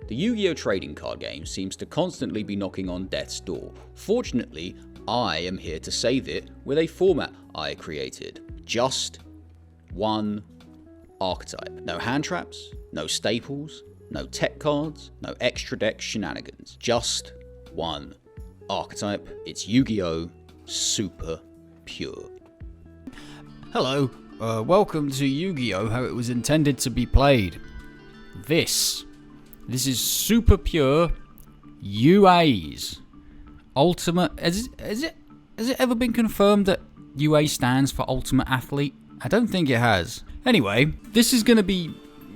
The Yu-Gi-Oh! Trading card game seems to constantly be knocking on death's door. Fortunately, I am here to save it with a format I created. Just one archetype. No hand traps, no staples, no tech cards, no extra deck shenanigans. Just one archetype. It's Yu-Gi-Oh! Super Pure. Hello, welcome to Yu-Gi-Oh! How it was intended to be played. This is Super Pure U.A.'s Ultimate. Has it ever been confirmed that U.A. stands for Ultimate Athlete? I don't think it has. Anyway, this is going to be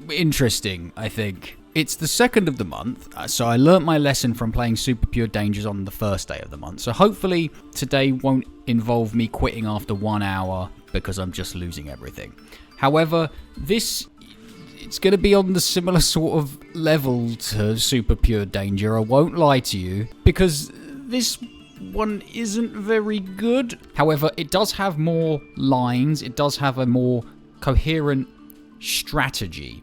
interesting, I think. It's the 2nd of the month, so I learnt my lesson from playing Super Pure Dangers on the first day of the month. So hopefully today won't involve me quitting after 1 hour because I'm just losing everything. However, it's going to be on the similar sort of level to Super Pure Danger, I won't lie to you, because this one isn't very good. However, it does have more lines, it does have a more coherent strategy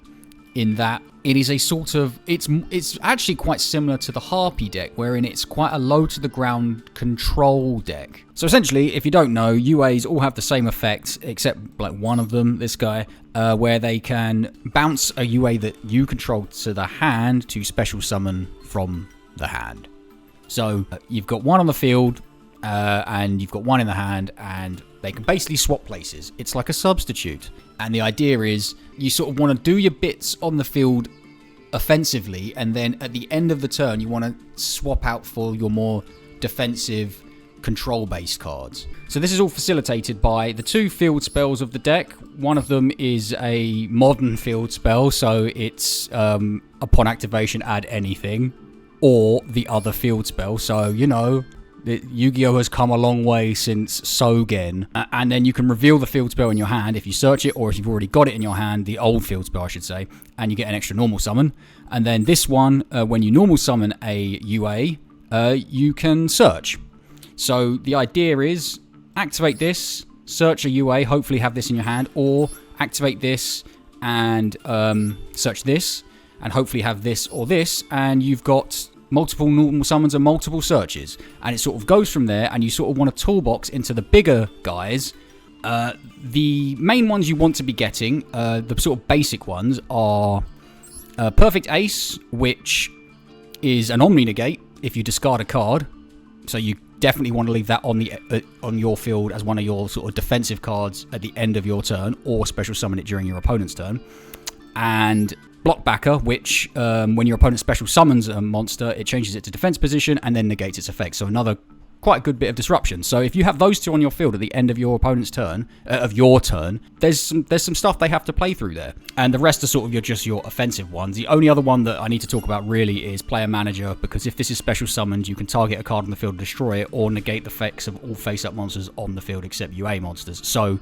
in that it is a sort of, it's actually quite similar to the Harpy deck, wherein it's quite a low to the ground control deck. So essentially, if you don't know, UAs all have the same effect, except like one of them, this guy, where they can bounce a UA that you control to the hand to special summon from the hand. So you've got one on the field, and you've got one in the hand, and they can basically swap places. It's like a substitute. And the idea is you sort of want to do your bits on the field offensively, and then at the end of the turn you want to swap out for your more defensive control-based cards. So this is all facilitated by the 2 field spells of the deck. One of them is a modern field spell, so it's upon activation add anything, or the other field spell, so you know, Yu-Gi-Oh! Has come a long way since Sogen. And then you can reveal the field spell in your hand if you search it, or if you've already got it in your hand, the old field spell I should say, and you get an extra normal summon. And then this one, when you normal summon a UA, you can search. So the idea is activate this, search a UA, hopefully have this in your hand, or activate this and search this, and hopefully have this or this, and you've got multiple normal summons and multiple searches, and it sort of goes from there, and you sort of want to toolbox into the bigger guys. The main ones you want to be getting, the sort of basic ones, are Perfect Ace, which is an Omni Negate if you discard a card, so you definitely want to leave that on your field as one of your sort of defensive cards at the end of your turn, or special summon it during your opponent's turn. And Blockbacker, which when your opponent special summons a monster, it changes it to defense position and then negates its effect. So another quite good bit of disruption. So if you have those 2 on your field at the end of your opponent's turn, there's some stuff they have to play through there, and the rest are sort of just your offensive ones. The only other one that I need to talk about really is Player Manager, because if this is special summoned, you can target a card on the field and destroy it, or negate the effects of all face-up monsters on the field except UA monsters. So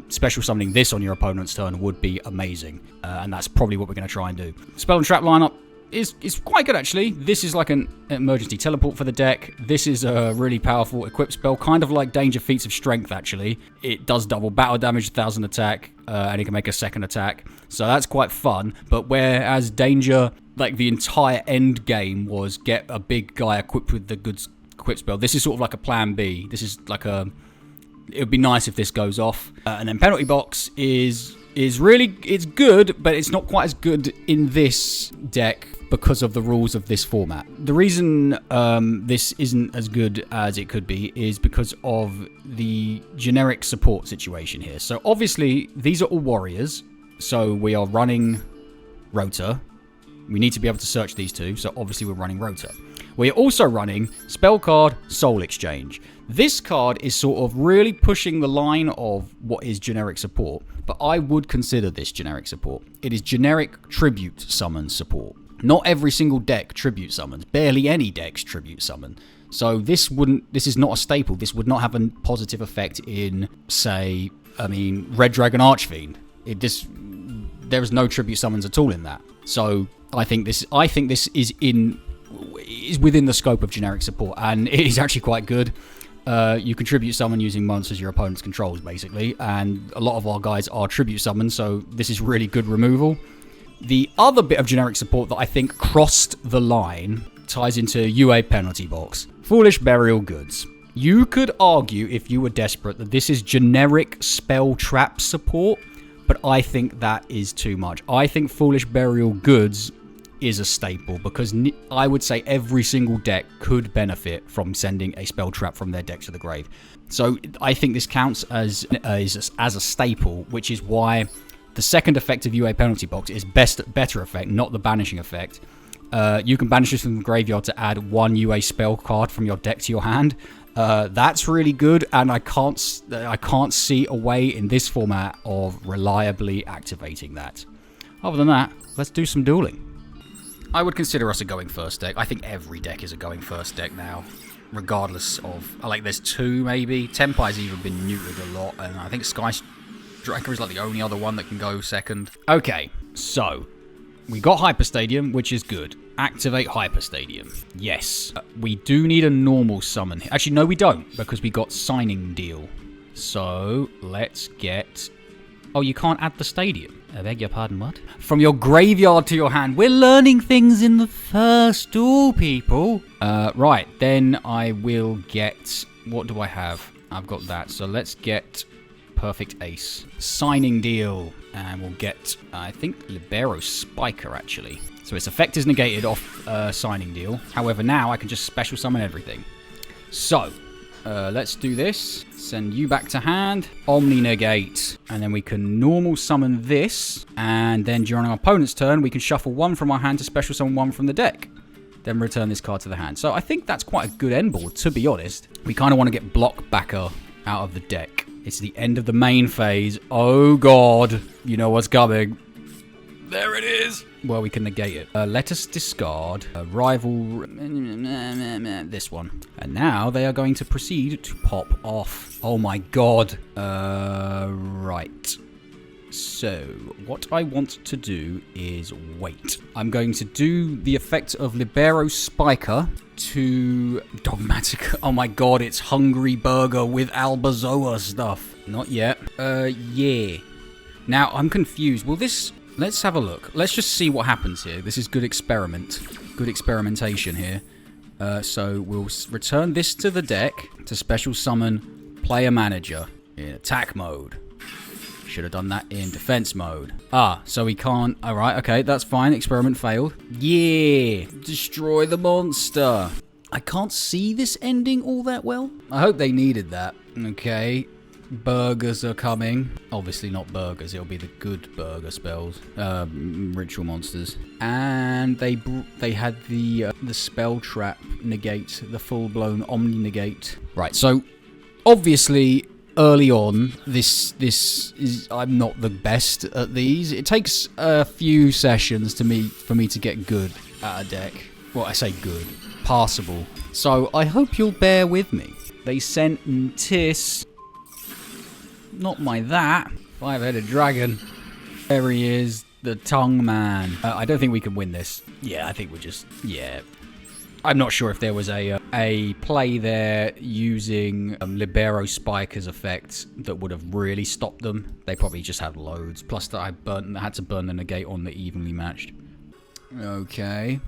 special summoning this on your opponent's turn would be amazing, and that's probably what we're going to try and do. Spell and trap lineup is quite good, actually. This is like an emergency teleport for the deck. This is a really powerful equip spell, kind of like Danger Feats of Strength, actually. It does double battle damage, 1000 attack, and it can make a second attack. So that's quite fun. But whereas Danger, like the entire end game was get a big guy equipped with the good equip spell, this is sort of like a plan B. This is like it would be nice if this goes off. And then Penalty Box is really, it's good, but it's not quite as good in this deck because of the rules of this format. The reason this isn't as good as it could be is because of the generic support situation here. So obviously these are all warriors, so we are running Rota. We need to be able to search these 2, so obviously we're running Rota. We're also running Spell Card Soul Exchange. This card is sort of really pushing the line of what is generic support, but I would consider this generic support. It is generic tribute summon support. Not every single deck tribute summons. Barely any decks tribute summon. So this is not a staple. This would not have a positive effect in, say, Red Dragon Archfiend. There is no tribute summons at all in that. So I think this is within the scope of generic support, and it is actually quite good. You can tribute summon using monsters your opponent's controls, basically, and a lot of our guys are tribute summons, so this is really good removal. The other bit of generic support that I think crossed the line ties into UA penalty box. Foolish Burial Goods. You could argue, if you were desperate, that this is generic spell trap support, but I think that is too much. I think Foolish Burial Goods is a staple, because I would say every single deck could benefit from sending a spell trap from their deck to the grave. So I think this counts as a staple, which is why the second effect of UA penalty box is better effect, not the banishing effect. You can banish this from the graveyard to add 1 UA spell card from your deck to your hand. That's really good, and I can't see a way in this format of reliably activating that. Other than that, let's do some dueling. I would consider us a going first deck. I think every deck is a going first deck now, regardless of... like, there's 2 maybe. Tempai's even been neutered a lot, and I think Sky Striker is like the only other one that can go second. Okay, so we got Hyper Stadium, which is good. Activate Hyper Stadium. Yes. We do need a normal summon here. Actually, no, we don't, because we got Signing Deal. So, let's get... oh, you can't add the stadium. I beg your pardon, what? From your graveyard to your hand. We're learning things in the first duel, people. Right, then I will get... what do I have? I've got that. So let's get Perfect Ace. Signing Deal. And we'll get, I think, Libero Spiker, actually. So its effect is negated off Signing Deal. However, now I can just special summon everything. So, let's do this. Send you back to hand. Omni negate. And then we can normal summon this. And then during our opponent's turn, we can shuffle 1 from our hand to special summon 1 from the deck. Then return this card to the hand. So I think that's quite a good end board, to be honest. We kind of want to get Block Backer out of the deck. It's the end of the main phase. Oh god. You know what's coming. There it is. Well, we can negate it. Let us discard a rival... this one. And now they are going to proceed to pop off. Oh my god. Right. So, what I want to do is wait. I'm going to do the effect of Libero Spiker to Dogmatic. Oh my god, it's Hungry Burger with Albazoa stuff. Not yet. Yeah. Now, I'm confused. Will this... let's have a look. Let's just see what happens here. This is good experiment. Good experimentation here. So we'll return this to the deck to special summon Player Manager in attack mode. Should have done that in defense mode. Ah, so we can't... alright, okay, that's fine. Experiment failed. Yeah! Destroy the monster. I can't see this ending all that well. I hope they needed that. Okay. Burgers are coming. Obviously not burgers. It'll be the good burger spells. Ritual monsters. And they had the spell trap negate. The full-blown Omni negate. Right, so obviously... early on, this is... I'm not the best at these. It takes a few sessions for me to get good at a deck. Well, I say good. Passable. So, I hope you'll bear with me. They sent Ntis. Not my that. 5-headed dragon. There he is. The Tongue Man. I don't think we can win this. Yeah, I think we're just... yeah. I'm not sure if there was a play there using Libero Spiker's effect that would have really stopped them. They probably just had loads. Plus that I had to burn the negate on the evenly matched. Okay.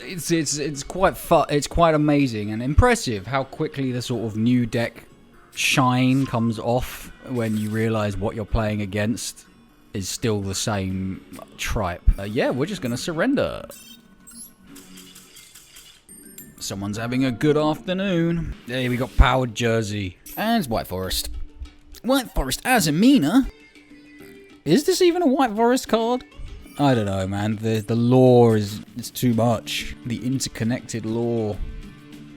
It's quite fun. It's quite amazing and impressive how quickly the sort of new deck shine comes off when you realise what you're playing against is still the same tripe. Yeah, we're just going to surrender. Someone's having a good afternoon. Hey, we got Powered Jersey. And White Forest. White Forest Azamina? Is this even a White Forest card? I don't know, man. The lore is too much. The interconnected lore.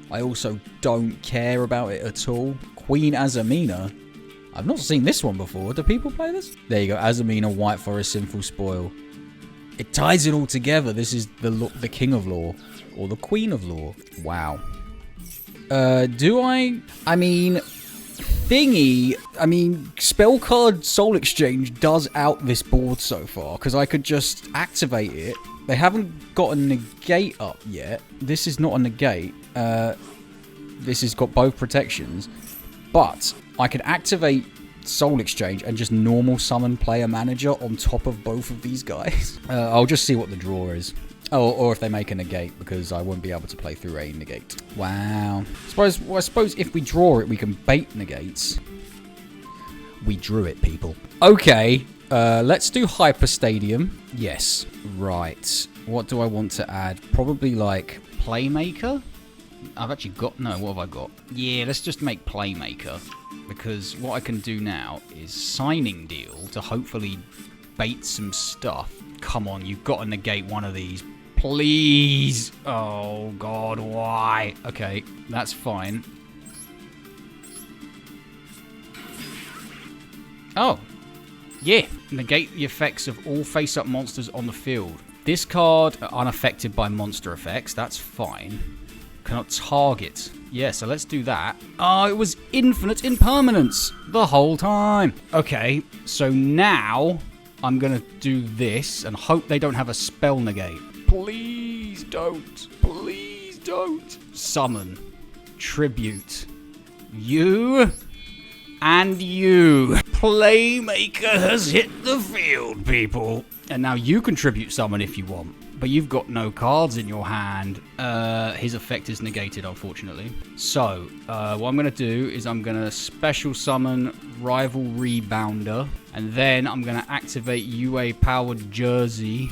I also don't care about it at all. Queen Azamina? I've not seen this one before. Do people play this? There you go. Azamina, White Forest, Sinful Spoil. It ties it all together. This is the King of Lore. Or the Queen of Lore. Wow. I mean... Spell Card Soul Exchange does out this board so far. Because I could just activate it. They haven't got a negate up yet. This is not a negate. This has got both protections. But I could activate Soul Exchange and just normal summon player manager on top of both of these guys. I'll just see what the draw is. Oh, or if they make a negate, because I won't be able to play through a negate. Wow. I suppose if we draw it, we can bait negates. We drew it, people. Okay, let's do Hyper Stadium. Yes, right. What do I want to add? Probably like Playmaker? I've actually got... No, what have I got? Yeah, let's just make Playmaker. Because what I can do now is Signing Deal to hopefully bait some stuff. Come on, you've got to negate one of these. Please! Oh, God, why? Okay, that's fine. Oh. Yeah. Negate the effects of all face-up monsters on the field. This card unaffected by monster effects. That's fine. Cannot target. Yeah, so let's do that. Oh, it was infinite impermanence the whole time. Okay, so now I'm going to do this and hope they don't have a spell negate. Please don't. Please don't. Summon. Tribute. You and you. Playmaker has hit the field, people. And now you contribute summon if you want. But you've got no cards in your hand. His effect is negated, unfortunately. So, what I'm going to do is I'm going to special summon Rival Rebounder. And then I'm going to activate UA Powered Jersey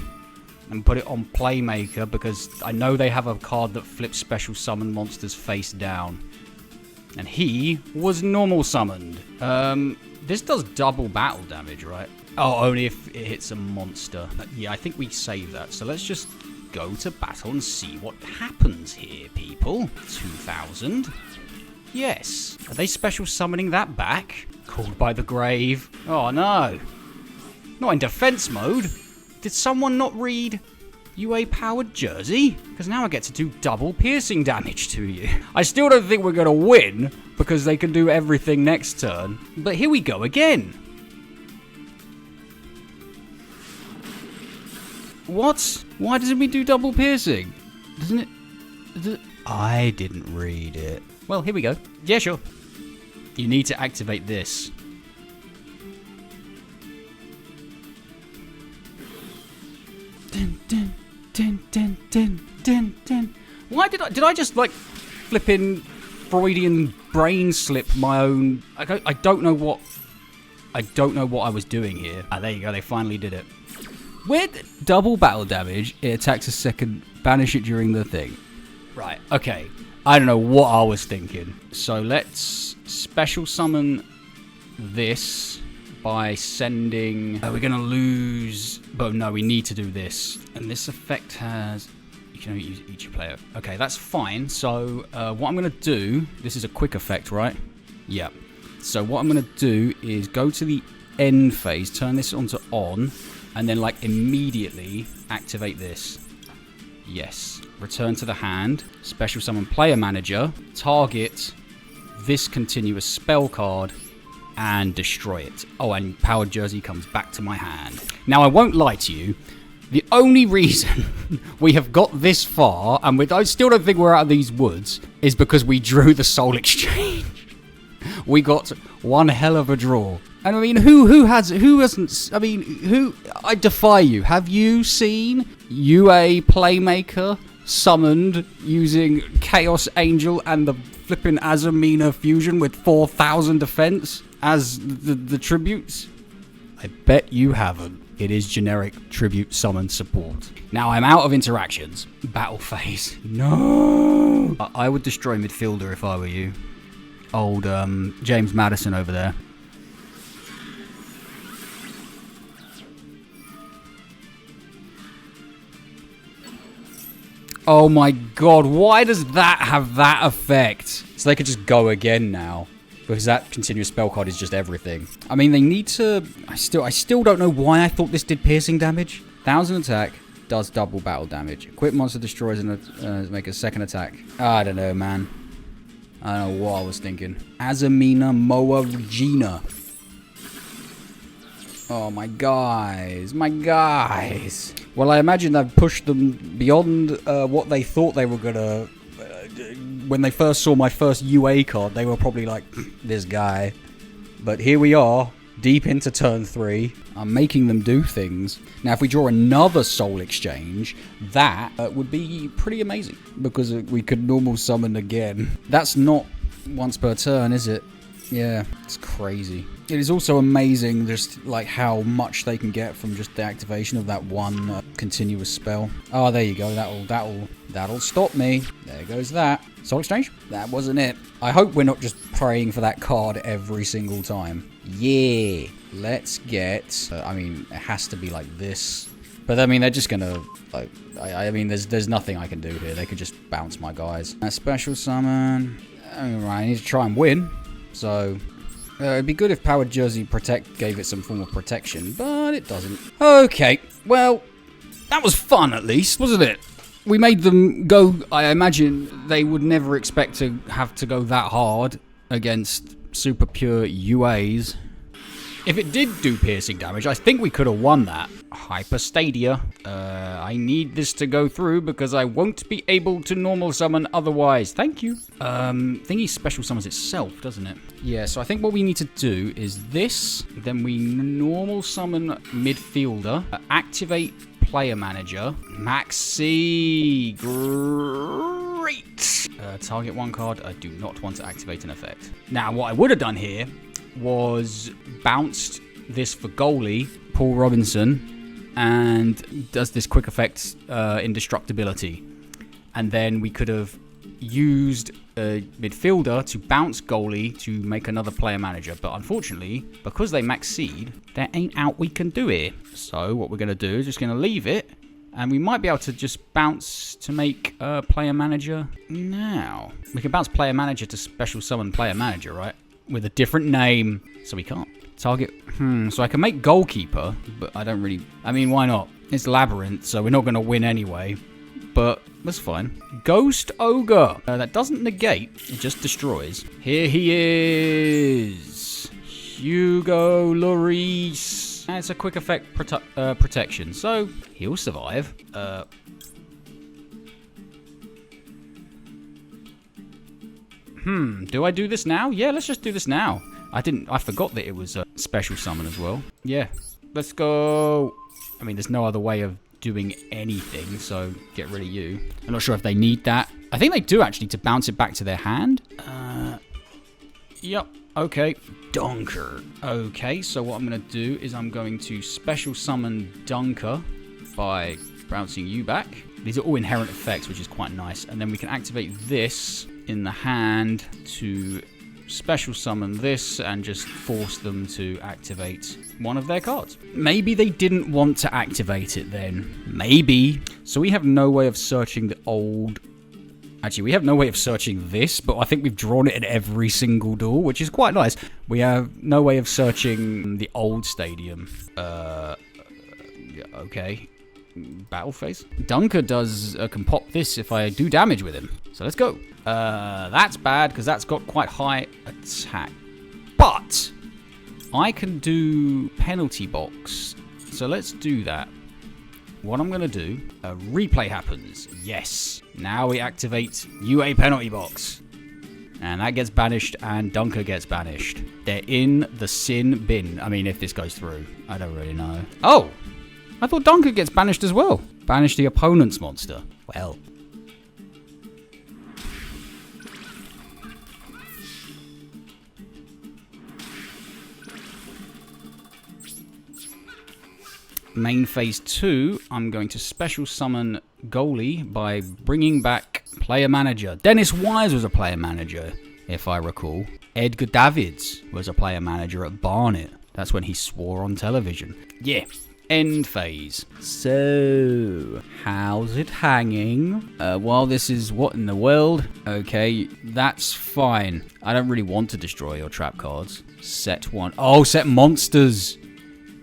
and put it on Playmaker because I know they have a card that flips special summon monsters face down. And he was normal summoned. This does double battle damage, right? Oh, only if it hits a monster. Yeah, I think we save that. So let's just go to battle and see what happens here, people. 2000. Yes. Are they special summoning that back? Called by the grave. Oh, no. Not in defense mode. Did someone not read UA Powered Jersey? Because now I get to do double piercing damage to you. I still don't think we're going to win because they can do everything next turn. But here we go again. What? Why doesn't we do double piercing? Doesn't it? I didn't read it. Well, here we go. Yeah, sure. You need to activate this. Dun, dun, dun, dun, dun, dun, dun. Why did I just like flipping Freudian brain slip my own? I don't know what I was doing here. Ah, there you go. They finally did it. With double battle damage, it attacks a second, banish it during the thing. Right, okay. I don't know what I was thinking. So let's special summon this by sending... we're going to lose... But no, we need to do this. And this effect has... You can only use each player. Okay, that's fine. So what I'm going to do... This is a quick effect, right? Yeah. So what I'm going to do is go to the end phase, turn this onto on... And then, like, immediately activate this. Yes. Return to the hand. Special summon player manager. Target this continuous spell card. And destroy it. Oh, and Powered Jersey comes back to my hand. Now, I won't lie to you. The only reason we have got this far, and I still don't think we're out of these woods, is because we drew the Soul Exchange. We got one hell of a draw. And I mean, who hasn't, I mean, I defy you. Have you seen UA Playmaker summoned using Chaos Angel and the flipping Azamina fusion with 4,000 defense as the tributes? I bet you haven't. It is generic tribute summon support. Now I'm out of interactions. Battle phase. No! I would destroy midfielder if I were you. Old James Madison over there. Oh my god, why does that have that effect? So they could just go again now. Because that continuous spell card is just everything. I mean, they need to... I still don't know why I thought this did piercing damage. 1,000 attack does double battle damage. Equip monster destroys and make a second attack. I don't know, man. I don't know what I was thinking. Azamina Moa Regina. Oh, my guys. My guys. Well, I imagine I've pushed them beyond what they thought they were going to... when they first saw my first UA card, they were probably like, this guy. But here we are, deep into turn 3. I'm making them do things. Now, if we draw another Soul Exchange, that would be pretty amazing. Because we could normal summon again. That's not once per turn, is it? Yeah, it's crazy. It is also amazing just like how much they can get from just the activation of that one continuous spell. Oh, there you go. That'll stop me. There goes that. Soul Exchange? That wasn't it. I hope we're not just praying for that card every single time. Yeah. Let's get... I mean, it has to be like this. But I mean, they're just gonna... like. I mean, there's nothing I can do here. They could just bounce my guys. A special summon. Alright, I need to try and win. So, it'd be good if Powered Jersey Protect gave it some form of protection, but it doesn't. Okay, well, that was fun at least, wasn't it? We made them go. I imagine they would never expect to have to go that hard against Super Pure U.A.s. If it did do piercing damage, I think we could have won that. Hyper Stadia. I need this to go through because I won't be able to normal summon otherwise. Thank you. Thingy special summons itself, doesn't it? Yeah, so I think what we need to do is this. Then we normal summon midfielder. Activate player manager. Maxi. Great. Target one card. I do not want to activate an effect. Now, what I would have done here was bounced this for goalie, Paul Robinson, and does this quick effect indestructibility. And then we could have used a midfielder to bounce goalie to make another player manager. But unfortunately, because they max seed, there ain't out we can do here. So what we're going to do is just going to leave it. And we might be able to just bounce to make player manager now. We can bounce player manager to special summon player manager, right? With a different name, so we can't. Target, so I can make goalkeeper, but I don't really, I mean, why not? It's Labyrinth, so we're not going to win anyway, but that's fine. Ghost Ogre, that doesn't negate, it just destroys. Here he is, Hugo Lloris. And it's a quick effect protection, so he'll survive. Do I do this now? Yeah, let's just do this now. I forgot that it was a special summon as well. Yeah, let's go. I mean, there's no other way of doing anything, so get rid of you. I'm not sure if they need that. I think they do actually to bounce it back to their hand. Yep, okay. Dunker. Okay, so what I'm going to do is I'm going to special summon Dunker by bouncing you back. These are all inherent effects, which is quite nice. And then we can activate this in the hand to special summon this and just force them to activate one of their cards. Maybe they didn't want to activate it then. Maybe. So we have no way of searching the old... Actually, we have no way of searching this, but I think we've drawn it in every single duel, which is quite nice. We have no way of searching the old stadium. Yeah, okay. Battle phase. Dunker can pop this if I do damage with him. So let's go. That's bad because that's got quite high attack. But I can do penalty box. So let's do that. What I'm going to do, a replay happens. Yes. Now we activate UA penalty box. And that gets banished and Dunker gets banished. They're in the sin bin. I mean, if this goes through, I don't really know. Oh, I thought Dunker gets banished as well. Banish the opponent's monster. Well. Main phase 2, I'm going to special summon goalie by bringing back player manager. Dennis Wise was a player manager, if I recall. Edgar Davids was a player manager at Barnet. That's when he swore on television. Yeah. End phase. So, how's it hanging? While this is what in the world? Okay, that's fine. I don't really want to destroy your trap cards. Set one. Oh, set monsters.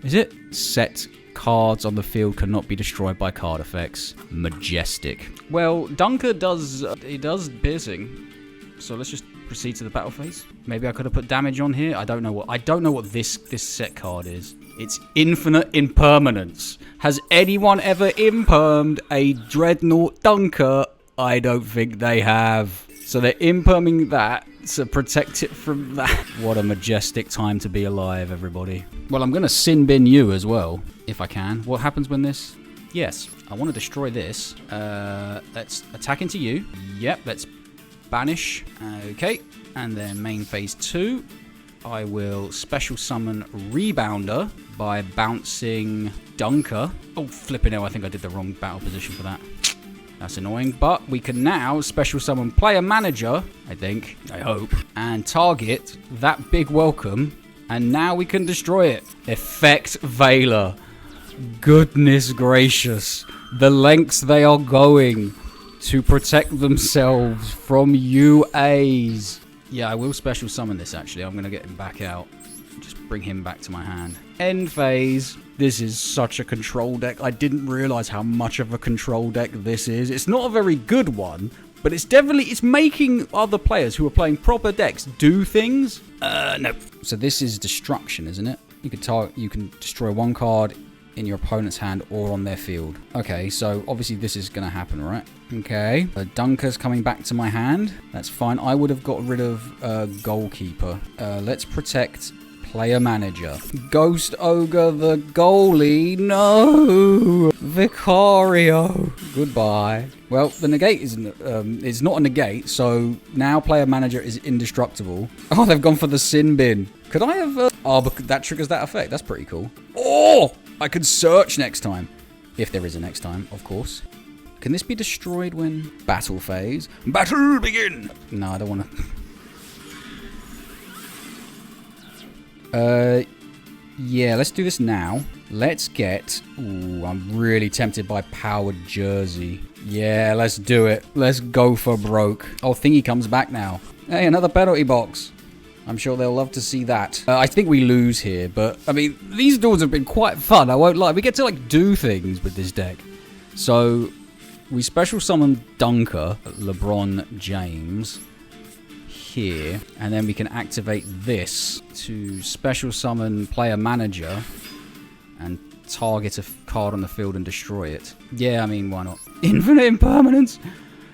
Is it? Set cards on the field cannot be destroyed by card effects. Majestic. Well, Dunker does piercing. So let's just proceed to the battle phase. Maybe I could have put damage on here. I don't know what this set card is. It's infinite impermanence. Has anyone ever impermed a Dreadnought Dunker? I don't think they have. So they're imperming that. to protect it from that. What a majestic time to be alive, everybody. Well, I'm going to sin bin you as well, if I can. What happens when this... Yes, I want to destroy this. Let's attack into you. Yep, let's banish. Okay, and then main phase 2. I will special summon Rebounder by bouncing Dunker. Oh, flipping hell, I think I did the wrong battle position for that. That's annoying, but we can now special summon Player Manager, I think, I hope, and target that big welcome, and now we can destroy it. Effect Veiler. Goodness gracious. The lengths they are going to protect themselves from UAs. Yeah, I will special summon this, actually. I'm going to get him back out. Just bring him back to my hand. End phase. This is such a control deck. I didn't realize how much of a control deck this is. It's not a very good one, but it's making other players who are playing proper decks do things. No. So this is destruction, isn't it? You can destroy one card in your opponent's hand or on their field. Okay, so obviously this is going to happen, right? Okay. Dunker's coming back to my hand. That's fine. I would have got rid of Goalkeeper. Let's protect Player Manager. Ghost Ogre the goalie. No! Vicario. Goodbye. Well, the negate is not a negate, so now Player Manager is indestructible. Oh, they've gone for the sin bin. Could I have... Oh, but that triggers that effect. That's pretty cool. Oh! I could search next time. If there is a next time, of course. Can this be destroyed when... Battle phase? Battle begin! No, I don't want to... Yeah, let's do this now. Let's get... Ooh, I'm really tempted by Powered Jersey. Yeah, let's do it. Let's go for broke. Oh, Thingy comes back now. Hey, another penalty box. I'm sure they'll love to see that. I think we lose here, but, I mean, these duels have been quite fun, I won't lie. We get to, like, do things with this deck. So, we special summon Dunker, LeBron James, here, and then we can activate this to special summon Player Manager and target a card on the field and destroy it. Yeah, I mean, why not? Infinite Impermanence!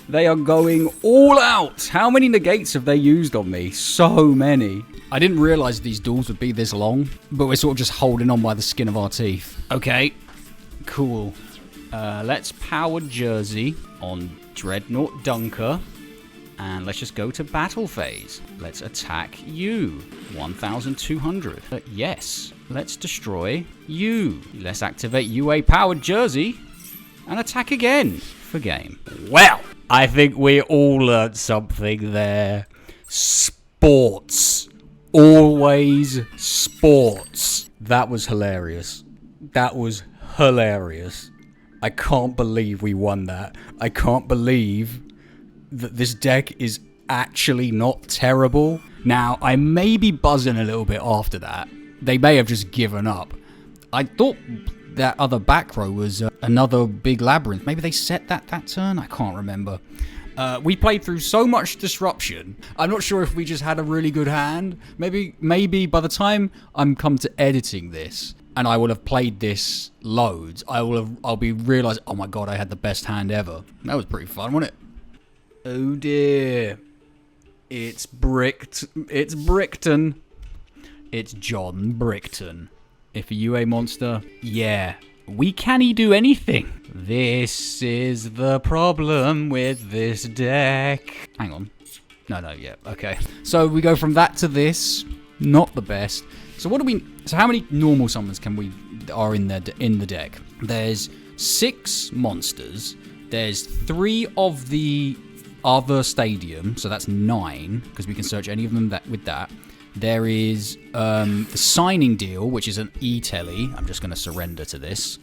They are going all out. How many negates have they used on me? So many. I didn't realize these duels would be this long, but we're sort of just holding on by the skin of our teeth. Okay, cool. Let's power Jersey on Dreadnought Dunker, and let's just go to battle phase. Let's attack you. 1,200. Yes. Let's destroy you. Let's activate UA powered Jersey and attack again for game. Well, I think we all learned something there. Sports. Always sports. That was hilarious. That was hilarious. I can't believe we won that. I can't believe that this deck is actually not terrible. Now, I may be buzzing a little bit after that. They may have just given up. I thought that other back row was another big labyrinth. Maybe they set that turn? I can't remember. We played through so much disruption. I'm not sure if we just had a really good hand. Maybe by the time I'm come to editing this, and I will have played this loads, I'll be realising, oh my god, I had the best hand ever. That was pretty fun, wasn't it? Oh dear. It's Brickton. It's John Brickton. If a UA monster, yeah. We can't do anything. This is the problem with this deck. Hang on. No, yeah, okay. So we go from that to this. Not the best. So so how many normal summons are in the deck? There's 6 monsters. There's 3 of the other stadium, so that's 9, because we can search any of them with that. There is the signing deal, which is an e-telly. I'm just going to surrender to this.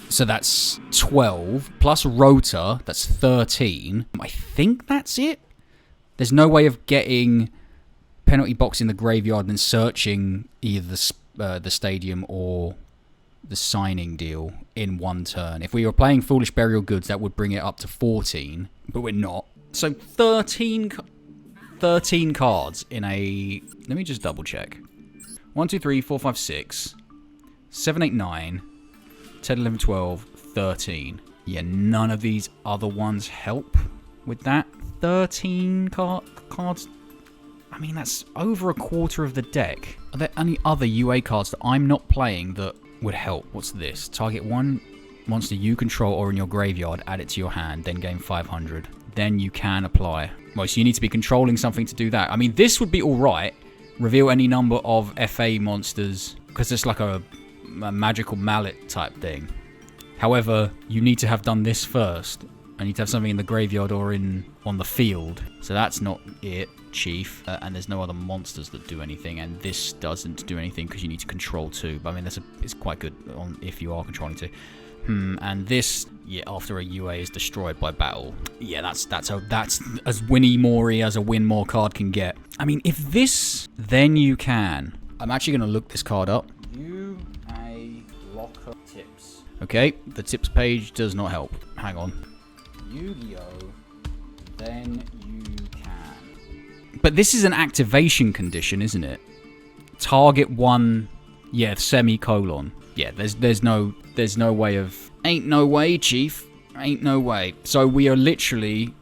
So that's 12, plus Rota, that's 13. I think that's it. There's no way of getting penalty box in the graveyard and then searching either the stadium or the signing deal in one turn. If we were playing Foolish Burial Goods, that would bring it up to 14, but we're not. So 13 cards in a... Let me just double check. 1, 2, 3, 4, 5, 6, 7, 8, 9, 10, 11, 12, 13. Yeah, none of these other ones help with that. 13 cards. I mean, that's over a quarter of the deck. Are there any other UA cards that I'm not playing that would help? What's this? Target one monster you control or in your graveyard, add it to your hand, then gain 500. Then you can apply. Well, so you need to be controlling something to do that. I mean, this would be alright. Reveal any number of FA monsters, because it's like a magical mallet type thing. However, you need to have done this first. I need to have something in the graveyard or on the field. So that's not it, Chief. And there's no other monsters that do anything. And this doesn't do anything because you need to control 2. But I mean, it's quite good if you are controlling 2. And this, yeah, after a UA is destroyed by battle. Yeah, that's as Winnie Mori as a win more card can get. I mean, if this, then you can. I'm actually going to look this card up. UA locker tips. Okay, the tips page does not help. Hang on. Yu-Gi-Oh! Then you can. But this is an activation condition, isn't it? Target one, yeah, semicolon. Yeah, there's no way of... Ain't no way, Chief. Ain't no way. So we are literally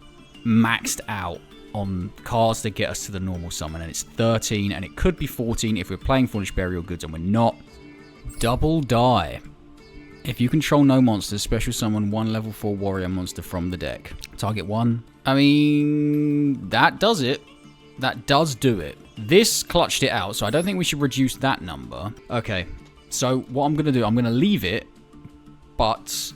maxed out on cards that get us to the normal summon. And it's 13, and it could be 14 if we're playing Foolish Burial Goods, and we're not. Double die. If you control no monsters, special summon one level 4 warrior monster from the deck. Target 1. I mean, that does it. That does do it. This clutched it out, so I don't think we should reduce that number. Okay, so what I'm going to do, I'm going to leave it, but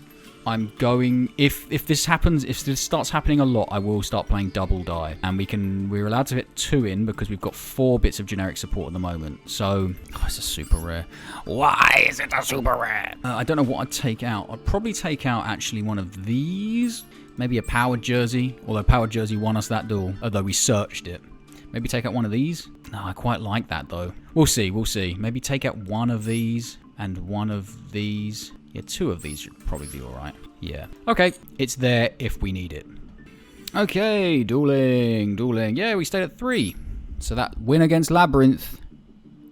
I'm going... If this happens, if this starts happening a lot, I will start playing double die. And we're allowed to fit 2 in because we've got 4 bits of generic support at the moment. So, oh, it's a super rare. Why is it a super rare? I don't know what I'd take out. I'd probably take out actually one of these. Maybe a powered jersey. Although powered jersey won us that duel, although we searched it. Maybe take out one of these. No, I quite like that though. We'll see, we'll see. Maybe take out one of these and one of these. Yeah, 2 of these should probably be alright. Yeah. Okay, it's there if we need it. Okay, dueling. Yeah, we stayed at 3. So that win against Labyrinth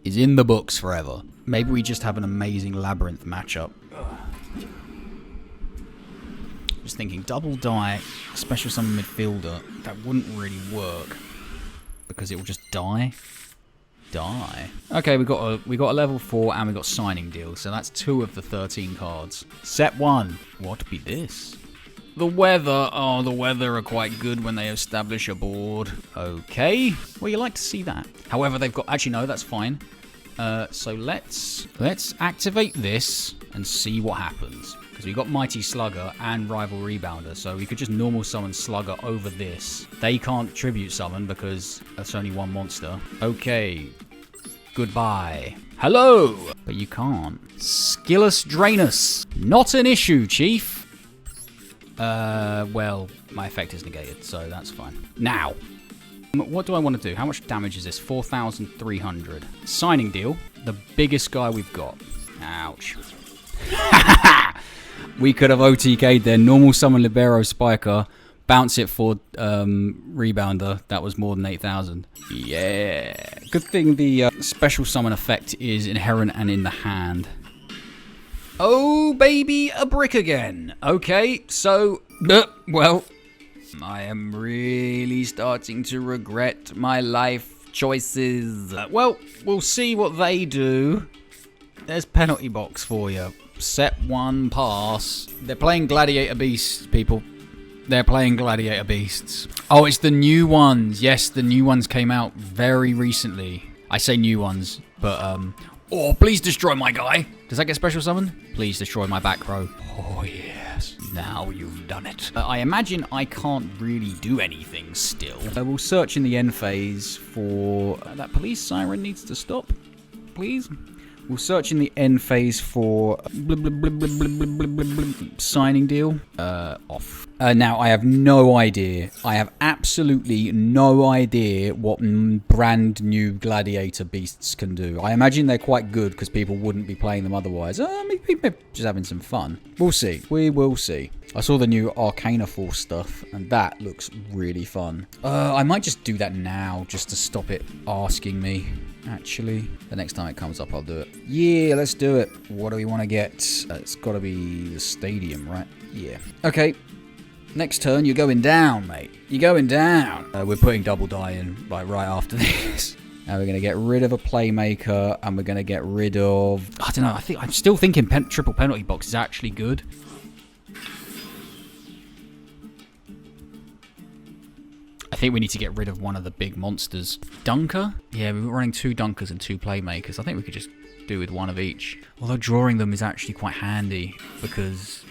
is in the books forever. Maybe we just have an amazing Labyrinth matchup. Just thinking, double die, special summon midfielder. That wouldn't really work. Because it will just die. Okay, we got a level 4 and we got signing deal, so that's 2 of the 13 cards. Set 1. What be this? The weather. Oh, the weather are quite good when they establish a board. Okay. Well, you like to see that. However, they've got... Actually, no, that's fine. So let's activate this and see what happens. Because we've got Mighty Slugger and Rival Rebounder, so we could just normal summon Slugger over this. They can't tribute summon because that's only 1 monster. Okay. Goodbye. Hello! But you can't. Skillus Drainus. Not an issue, Chief. Well, my effect is negated, so that's fine. Now, what do I want to do? How much damage is this? 4,300. Signing deal. The biggest guy we've got. Ouch. We could have OTK'd their normal summon Libero Spiker, bounce it for Rebounder. That was more than 8,000. Yeah. Good thing the special summon effect is inherent and in the hand. Oh, baby, a brick again. Okay, so, well, I am really starting to regret my life choices. Well, we'll see what they do. There's penalty box for you. Set 1 pass. They're playing Gladiator Beasts, people. They're playing Gladiator Beasts. Oh, it's the new ones. Yes, the new ones came out very recently. I say new ones, but, oh, please destroy my guy. Does that get special summon? Please destroy my back row. Oh, yes. Now you've done it. I imagine I can't really do anything still. I will search in the end phase for... that police siren needs to stop, please. We'll search in the end phase for signing deal. Off. Now, I have no idea. I have absolutely no idea what brand new Gladiator Beasts can do. I imagine they're quite good because people wouldn't be playing them otherwise. Maybe just having some fun. We'll see. We will see. I saw the new Arcana Force stuff, and that looks really fun. I might just do that now, just to stop it asking me. Actually, the next time it comes up, I'll do it. Yeah, let's do it. What do we want to get? It's got to be the stadium, right? Yeah. Okay. Next turn, you're going down, mate. You're going down. We're putting double die in like right after this. Now we're going to get rid of a playmaker, and we're going to get rid of... I don't know. I'm still thinking triple penalty box is actually good. I think we need to get rid of one of the big monsters. Dunker? Yeah, we were running 2 dunkers and 2 playmakers. I think we could just do with one of each. Although drawing them is actually quite handy because...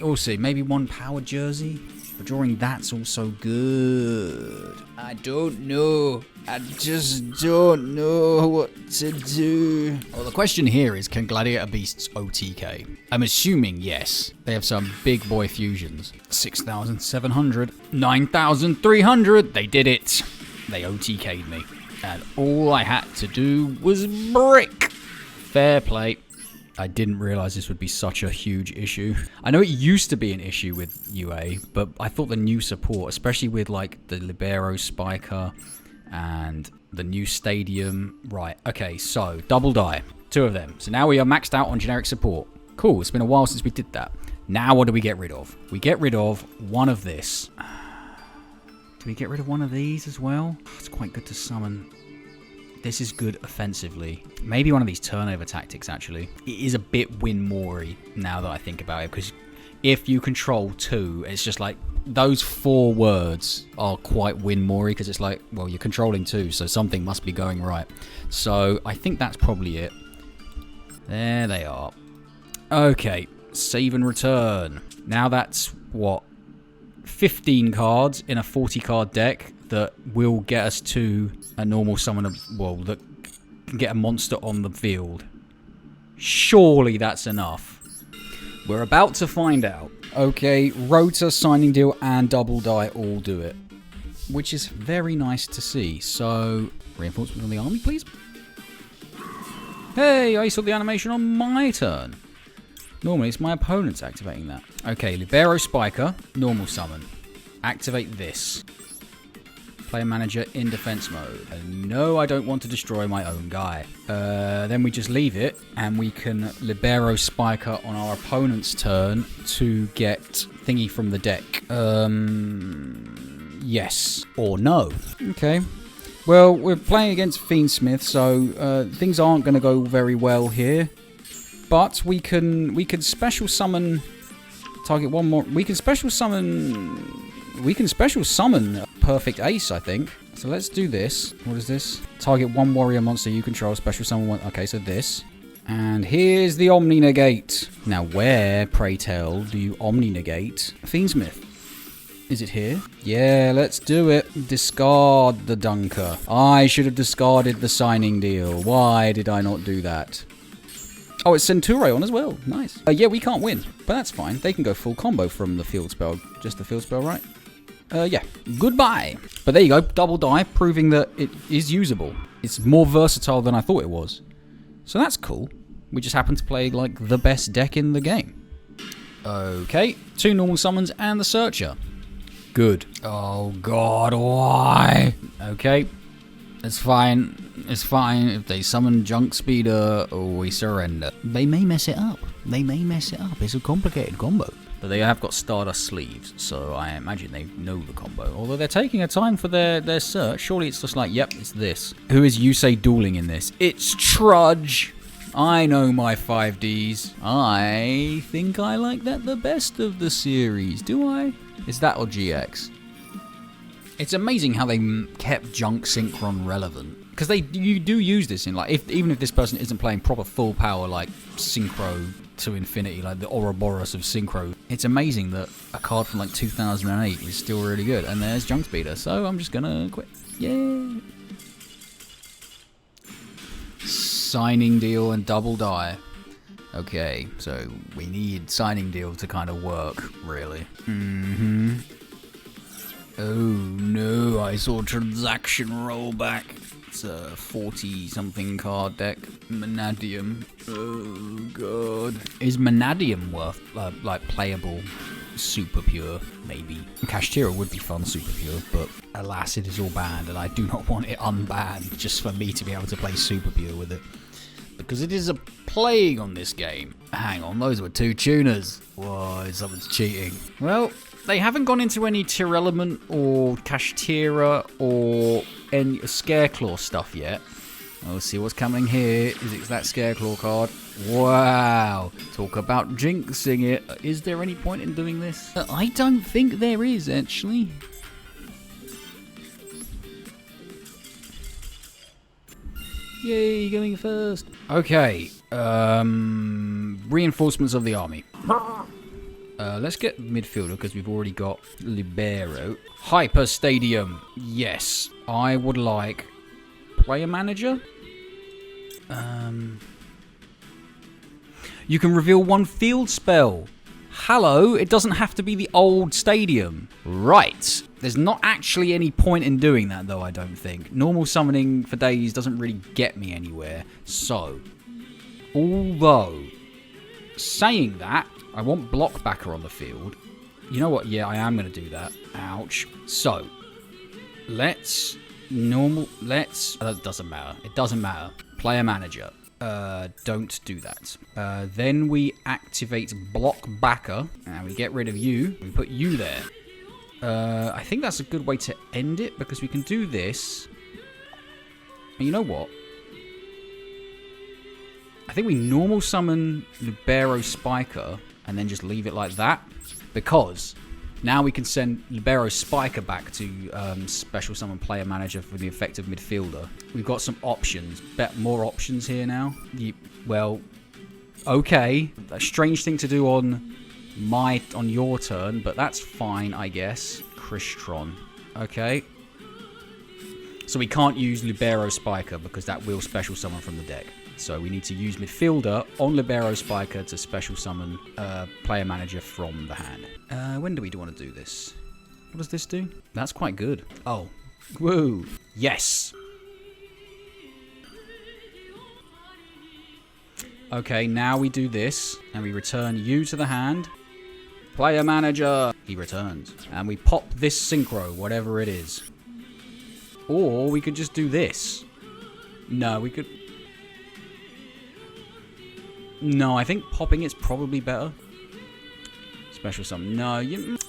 we'll see. Maybe 1 power jersey? But drawing that's also good. I don't know. I just don't know what to do. Well, the question here is, can Gladiator Beasts OTK? I'm assuming yes. They have some big boy fusions. 6,700. 9,300. They did it. They OTK'd me. And all I had to do was brick. Fair play. I didn't realize this would be such a huge issue. I know it used to be an issue with UA, but I thought the new support, especially with like the Libero Spiker and the new stadium. Right, okay, so double die. 2 of them. So now we are maxed out on generic support. Cool, it's been a while since we did that. Now what do we get rid of? We get rid of one of this. Do we get rid of one of these as well? It's quite good to summon. This is good offensively. Maybe one of these turnover tactics, actually. It is a bit win-more-y now that I think about it, because if you control 2, it's just like, those 4 words are quite win-more-y, because it's like, well, you're controlling 2, so something must be going right. So I think that's probably it. There they are. Okay, save and return. Now that's, what, 15 cards in a 40-card deck that will get us to a normal summon, well, that can get a monster on the field. Surely that's enough. We're about to find out. Okay, Rota, Signing Deal, and Double Die all do it. Which is very nice to see. So, reinforcement on the army, please. Hey, I saw the animation on my turn. Normally, it's my opponent's activating that. Okay, Libero Spiker, normal summon. Activate this. Player manager in defense mode. No, I don't want to destroy my own guy. Then we just leave it, and we can Libero Spiker on our opponent's turn to get thingy from the deck. Yes or no. Okay. Well, we're playing against Fiendsmith, so things aren't going to go very well here. But we can special summon. Target one more. We can special summon Perfect Ace, I think. So let's do this. What is this? Target 1 warrior monster you control, special summon 1. Okay, so this. And here's the Omni Negate. Now, where, pray tell, do you Omni Negate Fiendsmith? Is it here? Yeah, let's do it. Discard the Dunker. I should have discarded the Signing Deal. Why did I not do that? Oh, it's Centure on as well. Nice. Yeah, we can't win, but that's fine. They can go full combo from the field spell. Just the field spell, right? Yeah. Goodbye. But there you go. Double die, proving that it is usable. It's more versatile than I thought it was. So that's cool. We just happen to play, like, the best deck in the game. Okay. 2 normal summons and the Searcher. Good. Oh, God. Why? Okay. It's fine. It's fine. If they summon Junk Speeder, we surrender. They may mess it up. They may mess it up. It's a complicated combo. But they have got Stardust sleeves, so I imagine they know the combo. Although they're taking a time for their search. Surely it's just like, yep, it's this. Who is Yusei dueling in this? It's Trudge. I know my 5Ds. I think I like that the best of the series. Do I? Is that or GX? It's amazing how they kept Junk Synchron relevant. Because you do use this in, like, even if this person isn't playing proper full power, like, Synchro to infinity, like the Ouroboros of Synchro. It's amazing that a card from, like, 2008 is still really good. And there's Junk Speeder, so I'm just gonna quit. Yeah. Signing Deal and Double Die. Okay, so we need Signing Deal to kind of work, really. Mm-hmm. Oh no, I saw Transaction Rollback. It's a 40-something card deck. Manadium. Oh god. Is Manadium worth, like, playable Super Pure? Maybe. Kashtira would be fun Super Pure, but alas, it is all banned, and I do not want it unbanned just for me to be able to play Super Pure with it. because it is a plague on this game. Hang on, those were 2 tuners. Whoa, someone's cheating. Well, they haven't gone into any tier element or Kashtira or any Scareclaw stuff yet. We'll see what's coming here. Is it that Scareclaw card? Wow. Talk about jinxing it. Is there any point in doing this? I don't think there is, actually. Yay, going first. Okay. Reinforcements of the army. Let's get midfielder because we've already got Libero. Hyper Stadium. Yes. I would like player manager. You can reveal 1 field spell. Hello, it doesn't have to be the old stadium. Right. There's not actually any point in doing that, though, I don't think. Normal summoning for days doesn't really get me anywhere. So, although, saying that, I want blockbacker on the field. You know what? Yeah, I am going to do that. Ouch. So, let's... That doesn't matter. It doesn't matter. Player manager. Don't do that. Then we activate blockbacker, and we get rid of you. We put you there. I think that's a good way to end it, because we can do this. And you know what? I think we normal summon Libero Spiker, and then just leave it like that. Because now we can send Libero Spiker back to special summon player manager for the effective midfielder. We've got some options. More options here now. Well, okay. A strange thing to do on your turn, but that's fine, I guess. Crystron. Okay. So we can't use Libero Spiker because that will special summon from the deck. So we need to use midfielder on Libero Spiker to special summon player manager from the hand. When do we want to do this? What does this do? That's quite good. Oh. Woo. Yes. Okay, now we do this. And we return you to the hand. Player manager. He returns. And we pop this synchro, whatever it is. Or we could just do this. No, we could... No, I think popping it's probably better. Special summon. No,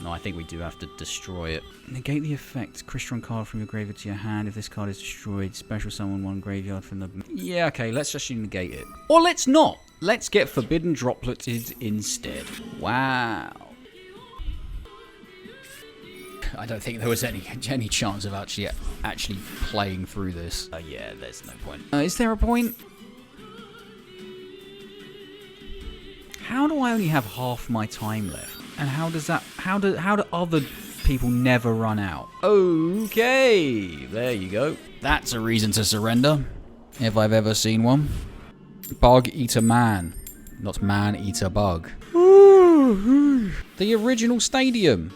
I think we do have to destroy it. Negate the effect. Crystron card from your graveyard to your hand. If this card is destroyed, special summon 1 graveyard from the... Yeah, okay, let's just negate it. Or let's not. Let's get Forbidden Dropleted instead. Wow. I don't think there was any chance of actually playing through this. Yeah, there's no point. Is there a point? How do I only have half my time left? And how does that... How do other people never run out? Okay, there you go. That's a reason to surrender, if I've ever seen one. Bug Eater Man, not Man Eater Bug. The original stadium.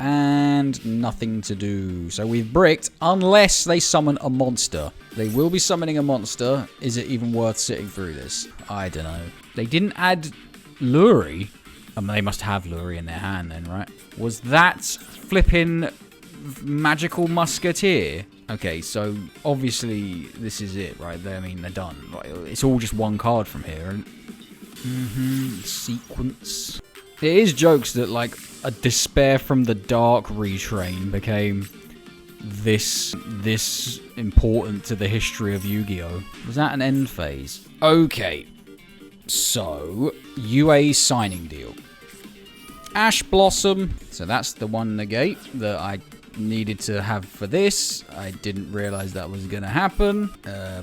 And nothing to do. So we've bricked, unless they summon a monster. They will be summoning a monster. Is it even worth sitting through this? I don't know. They didn't add Lurie. They must have Lurie in their hand then, right? Was that flipping Magical Musketeer? Okay, so obviously this is it, right? I mean, they're done. Right? It's all just one card from here. Sequence. It is jokes that, like, a Despair from the Dark retrain became this important to the history of Yu-Gi-Oh! Was that an end phase? Okay. So, UA signing deal. Ash Blossom. So that's the one negate that I needed to have for this. I didn't realize that was going to happen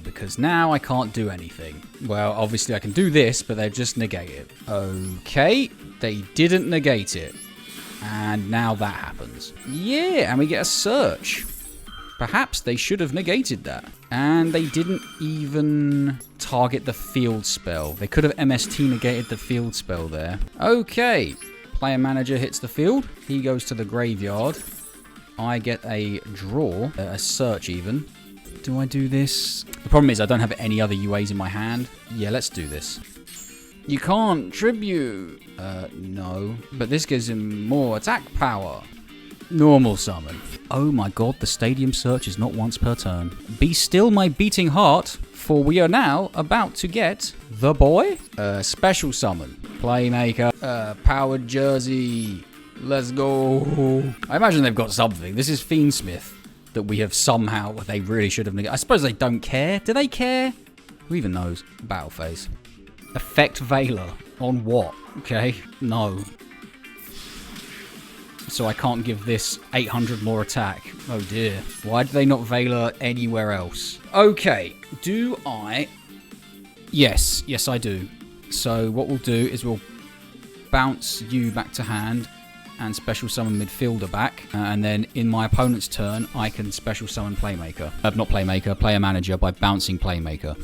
because now I can't do anything. Well, obviously I can do this, but they've just negated it. Okay, they didn't negate it. And now that happens. Yeah, and we get a search. Perhaps they should have negated that. And they didn't even target the field spell. They could have MST negated the field spell there. Okay. Player manager hits the field. He goes to the graveyard. I get a draw. A search even. Do I do this? The problem is I don't have any other UAs in my hand. Yeah, let's do this. You can't tribute. No. But this gives him more attack power. Normal summon. Oh my god, the stadium search is not once per turn. Be still my beating heart, for we are now about to get the boy. Special summon. Playmaker. Powered jersey. Let's go. I imagine they've got something. This is Fiendsmith that we have somehow... They really should have... I suppose they don't care. Do they care? Who even knows? Battle phase. Effect Veiler. On what? Okay. No. So I can't give this 800 more attack. Oh dear. Why do they not Veiler anywhere else? Okay. Do I... Yes. Yes, I do. So what we'll do is we'll bounce you back to hand and special summon midfielder back. And then in my opponent's turn, I can special summon Playmaker. Not Playmaker, Player Manager by bouncing Playmaker.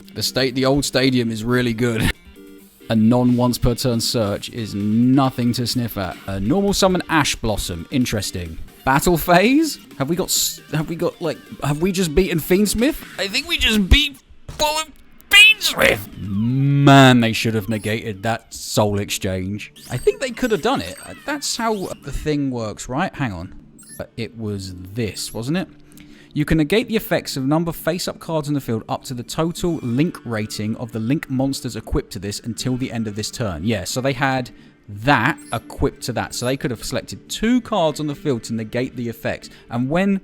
The old stadium is really good. A non-once per turn search is nothing to sniff at. A normal summon Ash Blossom. Interesting. Battle phase? Have we just beaten Fiendsmith? I think we just beat Fiendsmith. Man, they should have negated that soul exchange. I think they could have done it. That's how the thing works, right? Hang on. It was this, wasn't it? You can negate the effects of number face-up cards in the field up to the total link rating of the link monsters equipped to this until the end of this turn. Yeah, so they had that equipped to that. So they could have selected 2 cards on the field to negate the effects. And when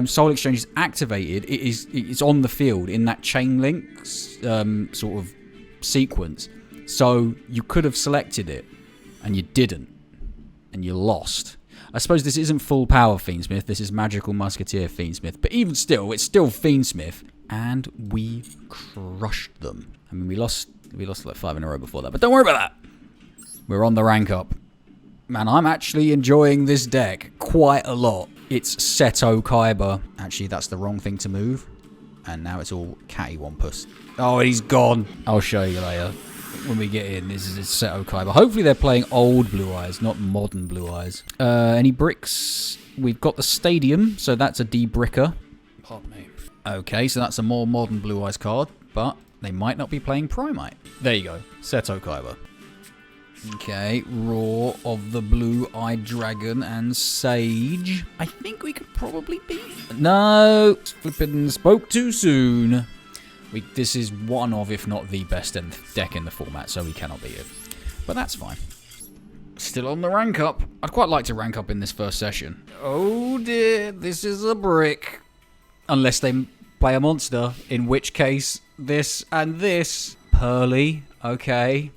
Soul Exchange is activated, it's on the field in that chain link sort of sequence. So you could have selected it, and you didn't. And you lost. I suppose this isn't full power Fiendsmith, this is Magical Musketeer Fiendsmith, but even still, it's still Fiendsmith, and we crushed them. I mean, we lost like 5 in a row before that, but don't worry about that. We're on the rank up. Man, I'm actually enjoying this deck quite a lot. It's Seto Kaiba. Actually, that's the wrong thing to move, and now it's all Cattywampus. Oh, he's gone. I'll show you later. When we get in, this is Seto Kaiba. Hopefully they're playing old Blue Eyes, not modern Blue Eyes. Any bricks? We've got the stadium, so that's a debricker. Pardon me. Okay, so that's a more modern Blue Eyes card, but they might not be playing Primite. There you go, Seto Kaiba. Okay, Roar of the Blue-Eyed Dragon and Sage. I think we could probably beat... No, flippin' spoke too soon. This is one of, if not the best deck in the format, so we cannot beat it. But that's fine. Still on the rank up. I'd quite like to rank up in this first session. Oh dear, this is a brick. Unless they play a monster, in which case, this and this. Pearly, okay.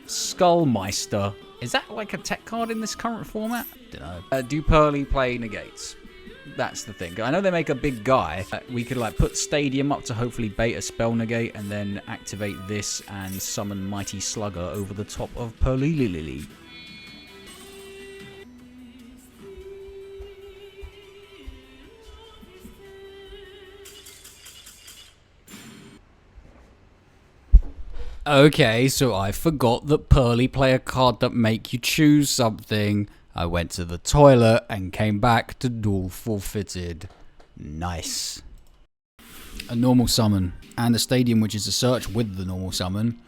Skullmeister. Is that like a tech card in this current format? Dunno. Do Pearly play negates? That's the thing. I know they make a big guy. We could like put Stadium up to hopefully bait a spell negate and then activate this and summon Mighty Slugger over the top of Pearly. Okay, so I forgot that Pearly play a card that make you choose something. I went to the toilet and came back to duel forfeited. Nice. A normal summon. And a stadium, which is a search with the normal summon.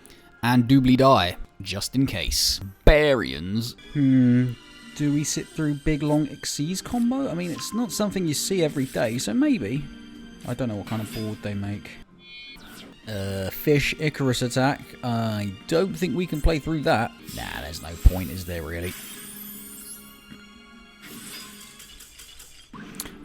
And doubly die, just in case. Barians. Do we sit through big long Xyz combo? I mean, it's not something you see every day, so maybe. I don't know what kind of board they make. Fish Icarus attack. I don't think we can play through that. Nah, there's no point, is there really?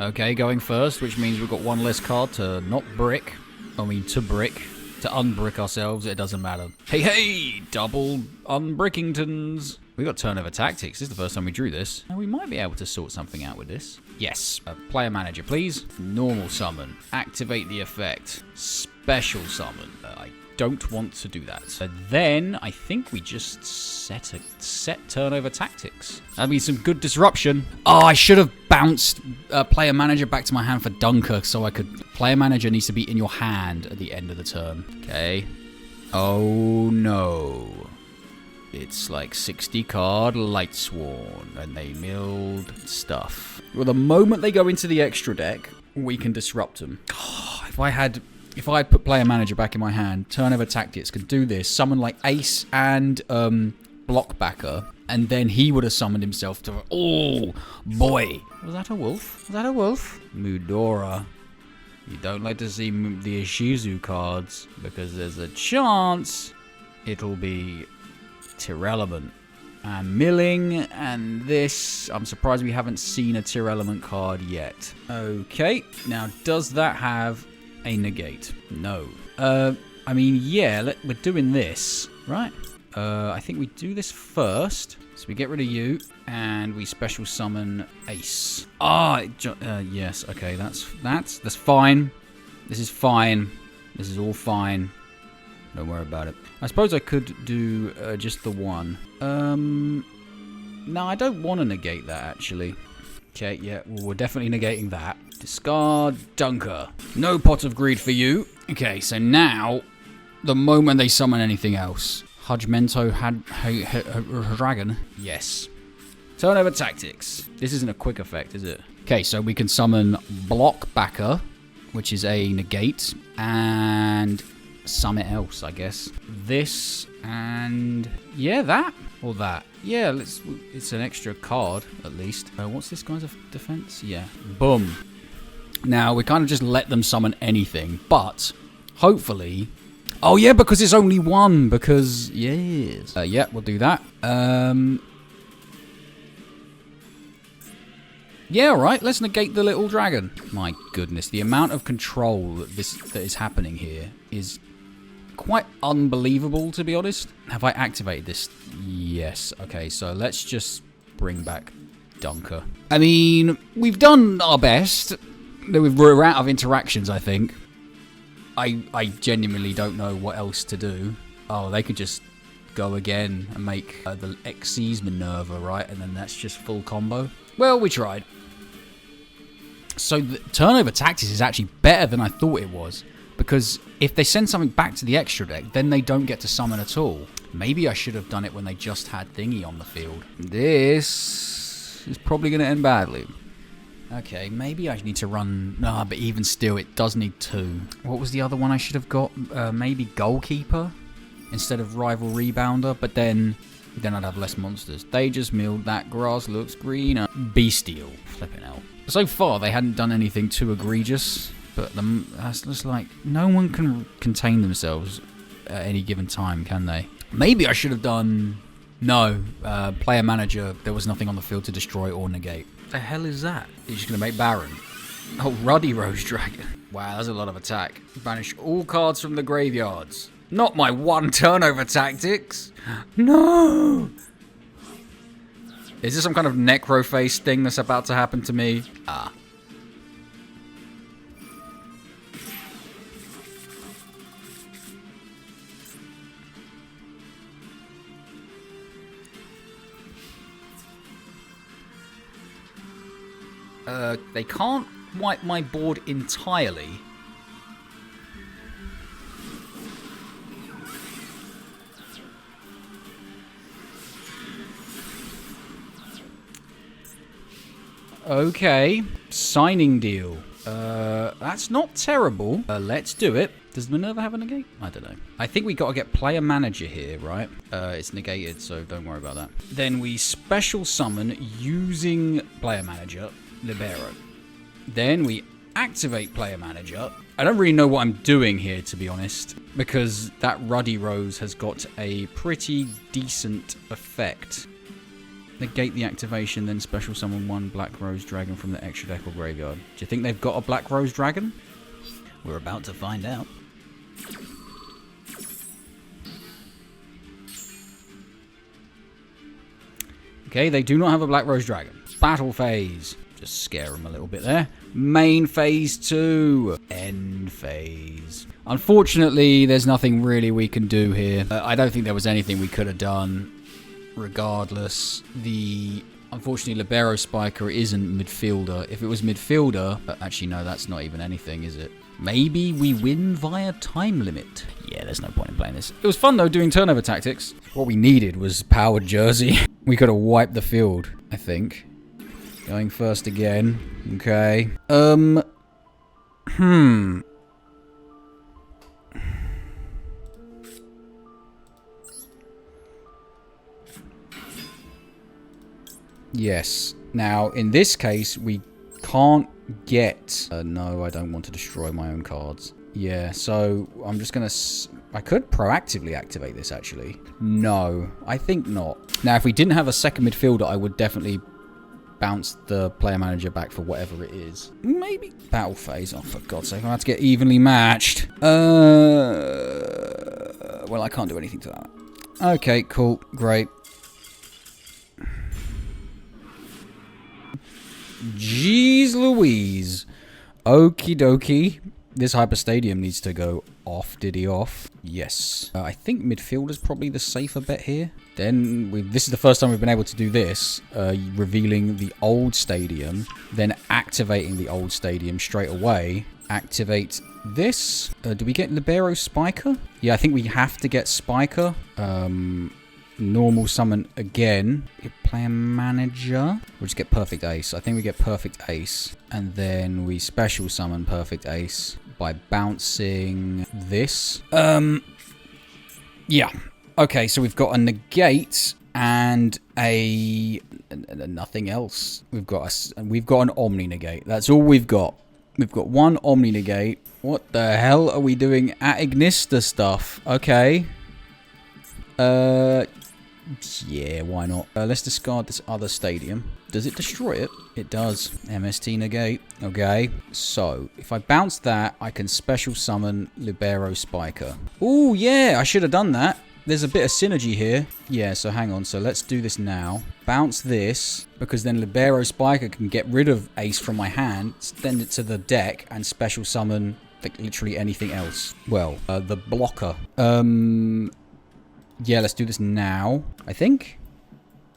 Okay, going first, which means we've got one less card to not brick. I mean, to brick. To unbrick ourselves, it doesn't matter. Hey, hey! Double unbrickingtons! We got turnover tactics. This is the first time we drew this. And we might be able to sort something out with this. Yes. Player manager, please. Normal summon. Activate the effect. Special summon. I don't want to do that. Then I think we just set turnover tactics. That'd be some good disruption. Oh, I should have bounced player manager back to my hand for Dunker so I could... Player manager needs to be in your hand at the end of the turn. Okay. Oh no. It's like 60 card Lightsworn and they milled stuff. Well, the moment they go into the extra deck, we can disrupt them. Oh, if I put player manager back in my hand, turnover tactics could do this. Summon like Ace and Blockbacker. and then he would have summoned himself to... Oh, boy. Was that a wolf? Was that a wolf? Mudora. You don't like to see the Ishizu cards because there's a chance it'll be Tearlament. And Milling, and this. I'm surprised we haven't seen a Tearlament card yet. Okay, now does that have a negate? No. I mean, yeah, we're doing this, right? I think we do this first. So we get rid of you, and we special summon Ace. Yes, okay, that's fine. This is fine. This is all fine. Don't worry about it. I suppose I could do just the one. No, I don't want to negate that, actually. Okay, yeah, well, we're definitely negating that. Discard Dunker. No Pot of Greed for you. Okay, so now, the moment they summon anything else. Hudgmento had Dragon. Yes. Turnover Tactics. This isn't a quick effect, is it? Okay, so we can summon Block Backer, which is a negate, and something else, I guess. This, and yeah, that or that. Yeah, it's an extra card at least. What's this guy's defense? Yeah, boom. Now we kind of just let them summon anything, but hopefully, oh yeah, because it's only one. Because yes, yeah, we'll do that. Yeah, all right. Let's negate the little dragon. My goodness, the amount of control that is happening here is quite unbelievable, to be honest. Have I activated this? Yes. Okay, so let's just bring back Dunker. I mean, we've done our best. We're out of interactions, I think. I genuinely don't know what else to do. Oh, they could just go again and make the Xyz Minerva, right? And then that's just full combo. Well, we tried. So the turnover tactics is actually better than I thought it was. Because if they send something back to the extra deck, then they don't get to summon at all. Maybe I should have done it when they just had Thingy on the field. This is probably going to end badly. Okay, maybe I need to run... No, but even still, it does need two. What was the other one I should have got? Maybe Goalkeeper instead of Rival Rebounder, but then I'd have less monsters. They just milled that grass looks greener. Bestial. Flipping hell. So far, they hadn't done anything too egregious, but that's just like, no one can contain themselves at any given time, can they? Maybe I should have done... No, player manager, there was nothing on the field to destroy or negate. The hell is that? You're just going to make Baron. Oh, Ruddy Rose Dragon. Wow, that's a lot of attack. Banish all cards from the graveyards. Not my one turnover tactics. No! Is this some kind of Necroface thing that's about to happen to me? Ah. They can't wipe my board entirely. Okay. Signing deal. That's not terrible. Let's do it. Does Minerva have a negate? I don't know. I think we got to get player manager here, right? It's negated, so don't worry about that. Then we special summon using player manager. Libero. Then we activate player manager. I don't really know what I'm doing here, to be honest, because that Ruddy Rose has got a pretty decent effect. Negate the activation, then special summon one Black Rose Dragon from the extra deck or graveyard. Do you think they've got a Black Rose Dragon? We're about to find out. Okay, they do not have a Black Rose Dragon. Battle phase. Just scare them a little bit there. Main phase 2. End phase. Unfortunately, there's nothing really we can do here. I don't think there was anything we could have done. Regardless, unfortunately, Libero Spiker isn't midfielder. If it was midfielder... Actually, no, that's not even anything, is it? Maybe we win via time limit. Yeah, there's no point in playing this. It was fun, though, doing turnover tactics. What we needed was powered jersey. We could have wiped the field, I think. Going first again. Okay. Yes. Now, in this case, we can't get... no, I don't want to destroy my own cards. Yeah, so I'm just going to... I could proactively activate this, actually. No, I think not. Now, if we didn't have a second midfielder, I would definitely bounce the player manager back for whatever it is. Maybe battle phase. Oh, for God's sake, I have to get evenly matched. Well, I can't do anything to that. Okay, cool. Great. Jeez Louise. Okie dokie. This Hyper Stadium needs to go off. Diddy off. Yes. I think midfielder's probably the safer bet here. Then, this is the first time we've been able to do this. Revealing the old stadium. Then activating the old stadium straight away. Activate this. Do we get Libero Spiker? Yeah, I think we have to get Spiker. Normal summon again. Player manager. We'll just get perfect ace. I think we get perfect ace. And then we special summon perfect ace by bouncing this. Yeah. Okay, so we've got a negate and a nothing else. We've got an Omni negate. That's all we've got. We've got one Omni negate. What the hell are we doing at Ignista stuff? Okay. Yeah, why not? Let's discard this other stadium. Does it destroy it? It does. MST negate. Okay. So, if I bounce that, I can special summon Libero Spiker. Ooh, yeah, I should have done that. There's a bit of synergy here. Yeah, so hang on. So let's do this now. Bounce this, because then Libero Spiker can get rid of Ace from my hand, send it to the deck, and special summon like, literally anything else. Well, the blocker. Yeah, let's do this now, I think.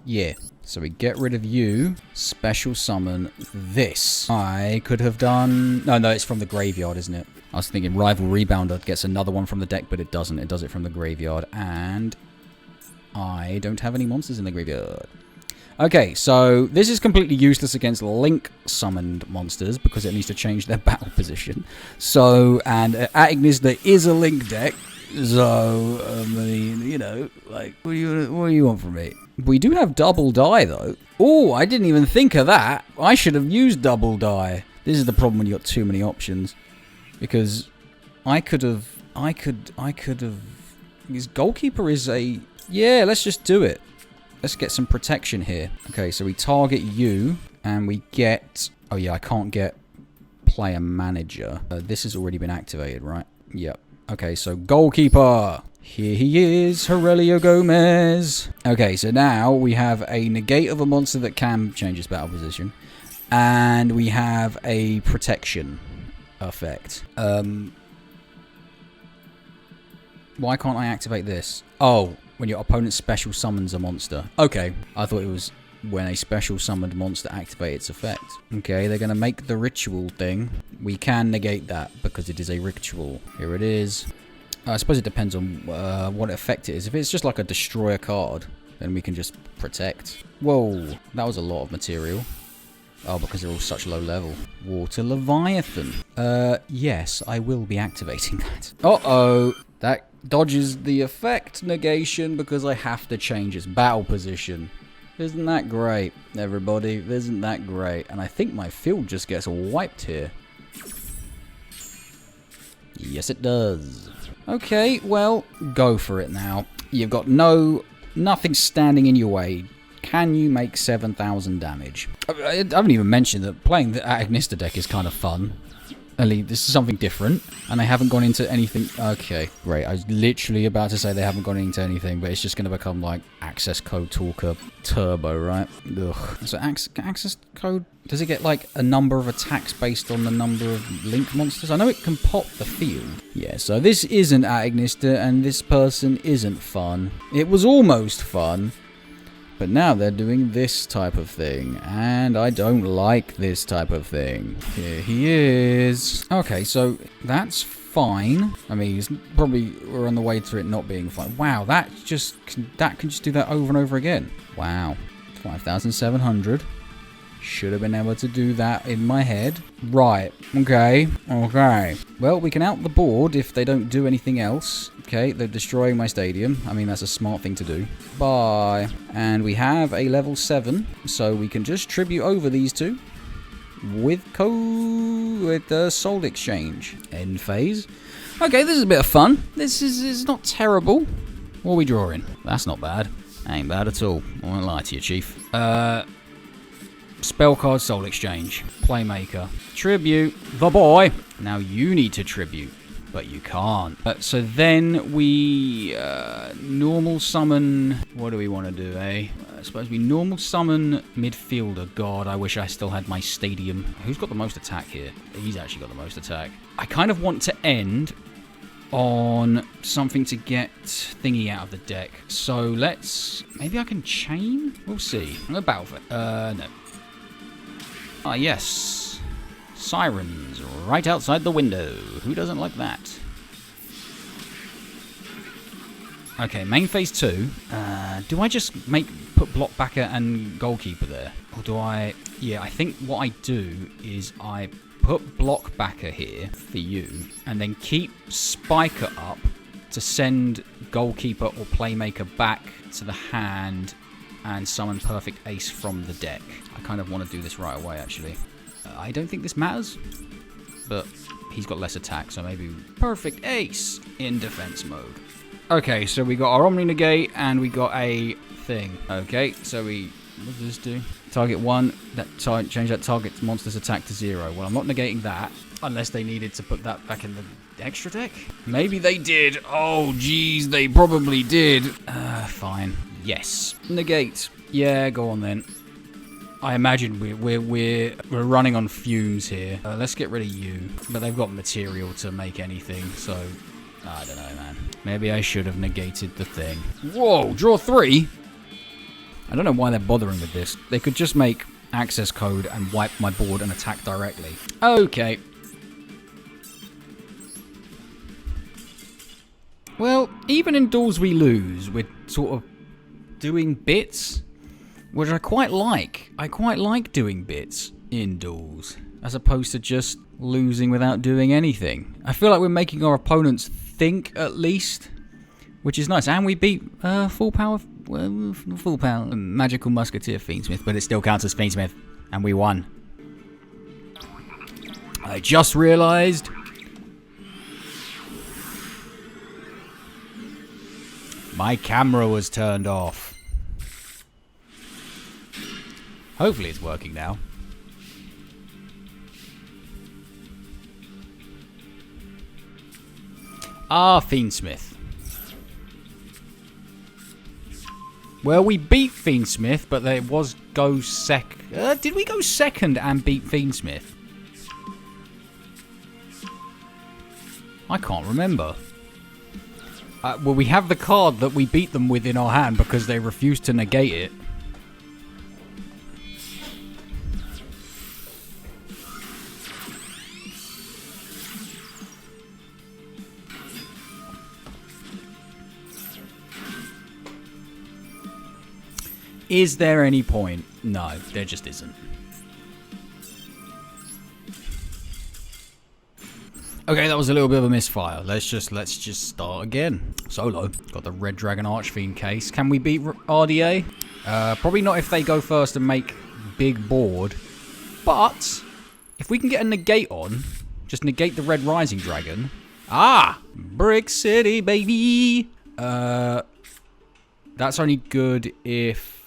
Yeah. So we get rid of you, special summon this. I could have done... No, it's from the graveyard, isn't it? I was thinking Rival Rebounder gets another one from the deck, but it doesn't. It does it from the graveyard. And I don't have any monsters in the graveyard. Okay, so this is completely useless against Link summoned monsters because it needs to change their battle position. So, and at Ignis there is a Link deck. So, I mean, you know, like, what do you want from me? We do have double die, though. Oh, I didn't even think of that. I should have used double die. This is the problem when you got too many options. Because I could have... His goalkeeper is a... Yeah, let's just do it. Let's get some protection here. Okay, so we target you, and we get... Oh, yeah, I can't get player manager. This has already been activated, right? Yep. Okay, so goalkeeper. Here he is, Aurelio Gomez. Okay, so now we have a negate of a monster that can change its battle position. And we have a protection effect. Why can't I activate this? Oh, when your opponent special summons a monster. Okay, I thought it was when a special summoned monster activates its effect. Okay, they're going to make the ritual thing. We can negate that because it is a ritual. Here it is. I suppose it depends on what effect it is. If it's just like a destroy a card, then we can just protect. Whoa, that was a lot of material. Oh, because they're all such low level. Water Leviathan. Yes, I will be activating that. Uh-oh. That dodges the effect negation because I have to change its battle position. Isn't that great, everybody? Isn't that great? And I think my field just gets wiped here. Yes, it does. Okay, well, go for it now. You've got nothing standing in your way. Can you make 7,000 damage? I haven't even mentioned that playing the Agnista deck is kind of fun. At least this is something different, and they haven't gone into anything. Okay, great. I was literally about to say they haven't gone into anything, but it's just going to become like access code talker turbo, right? Ugh. So access code, does it get like a number of attacks based on the number of Link monsters? I know it can pop the field. Yeah, so this isn't at Ignista, and this person isn't fun. It was almost fun. But now they're doing this type of thing, and I don't like this type of thing. Here he is. Okay, so that's fine. I mean, we're on the way to it not being fine. Wow, that can just do that over and over again. Wow, 5,700. Should have been able to do that in my head. Right. Okay. Okay. Well, we can out the board if they don't do anything else. Okay, they're destroying my stadium. I mean, that's a smart thing to do. Bye. And we have a level 7, so we can just tribute over these two with the Soul Exchange. End phase. Okay, this is a bit of fun. This is not terrible. What are we drawing? That's not bad. Ain't bad at all. I won't lie to you, Chief. Spell card, Soul Exchange. Playmaker. Tribute. The boy. Now you need to tribute, but you can't. So then we normal summon. What do we want to do, eh? I suppose we normal summon midfielder. God, I wish I still had my stadium. Who's got the most attack here? He's actually got the most attack. I kind of want to end on something to get thingy out of the deck. So let's... Maybe I can chain? We'll see. I'm going to battle for it. No. Ah, yes. Sirens right outside the window. Who doesn't like that? Okay, main phase 2. Do I just put block backer and goalkeeper there? Or do I... Yeah, I think what I do is I put block backer here for you and then keep spiker up to send goalkeeper or playmaker back to the hand and summon perfect ace from the deck. I kind of want to do this right away, actually. I don't think this matters, but he's got less attack, so maybe perfect ace in defense mode. Okay, so we got our Omni Negate and we got a thing. Okay, so what does this do? Target 1, change that target monster's attack to 0. Well, I'm not negating that, unless they needed to put that back in the extra deck. Maybe they did. Oh, geez, they probably did. Fine. Yes. Negate. Yeah, go on then. I imagine we're running on fumes here. Let's get rid of you. But they've got material to make anything, so I don't know, man. Maybe I should have negated the thing. Whoa, draw 3? I don't know why they're bothering with this. They could just make access code and wipe my board and attack directly. Okay. Well, even in duels we lose, we're sort of doing bits, which I quite like. I quite like doing bits in duels, as opposed to just losing without doing anything. I feel like we're making our opponents think, at least, which is nice. And we beat full power Magical Musketeer Fiendsmith, but it still counts as Fiendsmith, and we won. I just realised... my camera was turned off. Hopefully it's working now. Ah, Fiendsmith. Well, we beat Fiendsmith, but there was go did we go second and beat Fiendsmith? I can't remember. Well, we have the card that we beat them with in our hand because they refused to negate it. Is there any point? No, there just isn't. Okay, that was a little bit of a misfire. Let's just start again. Solo. Got the Red Dragon Archfiend case. Can we beat RDA? Probably not if they go first and make big board. But if we can get a negate on, just negate the Red Rising Dragon. Ah! Brick City, baby! That's only good if...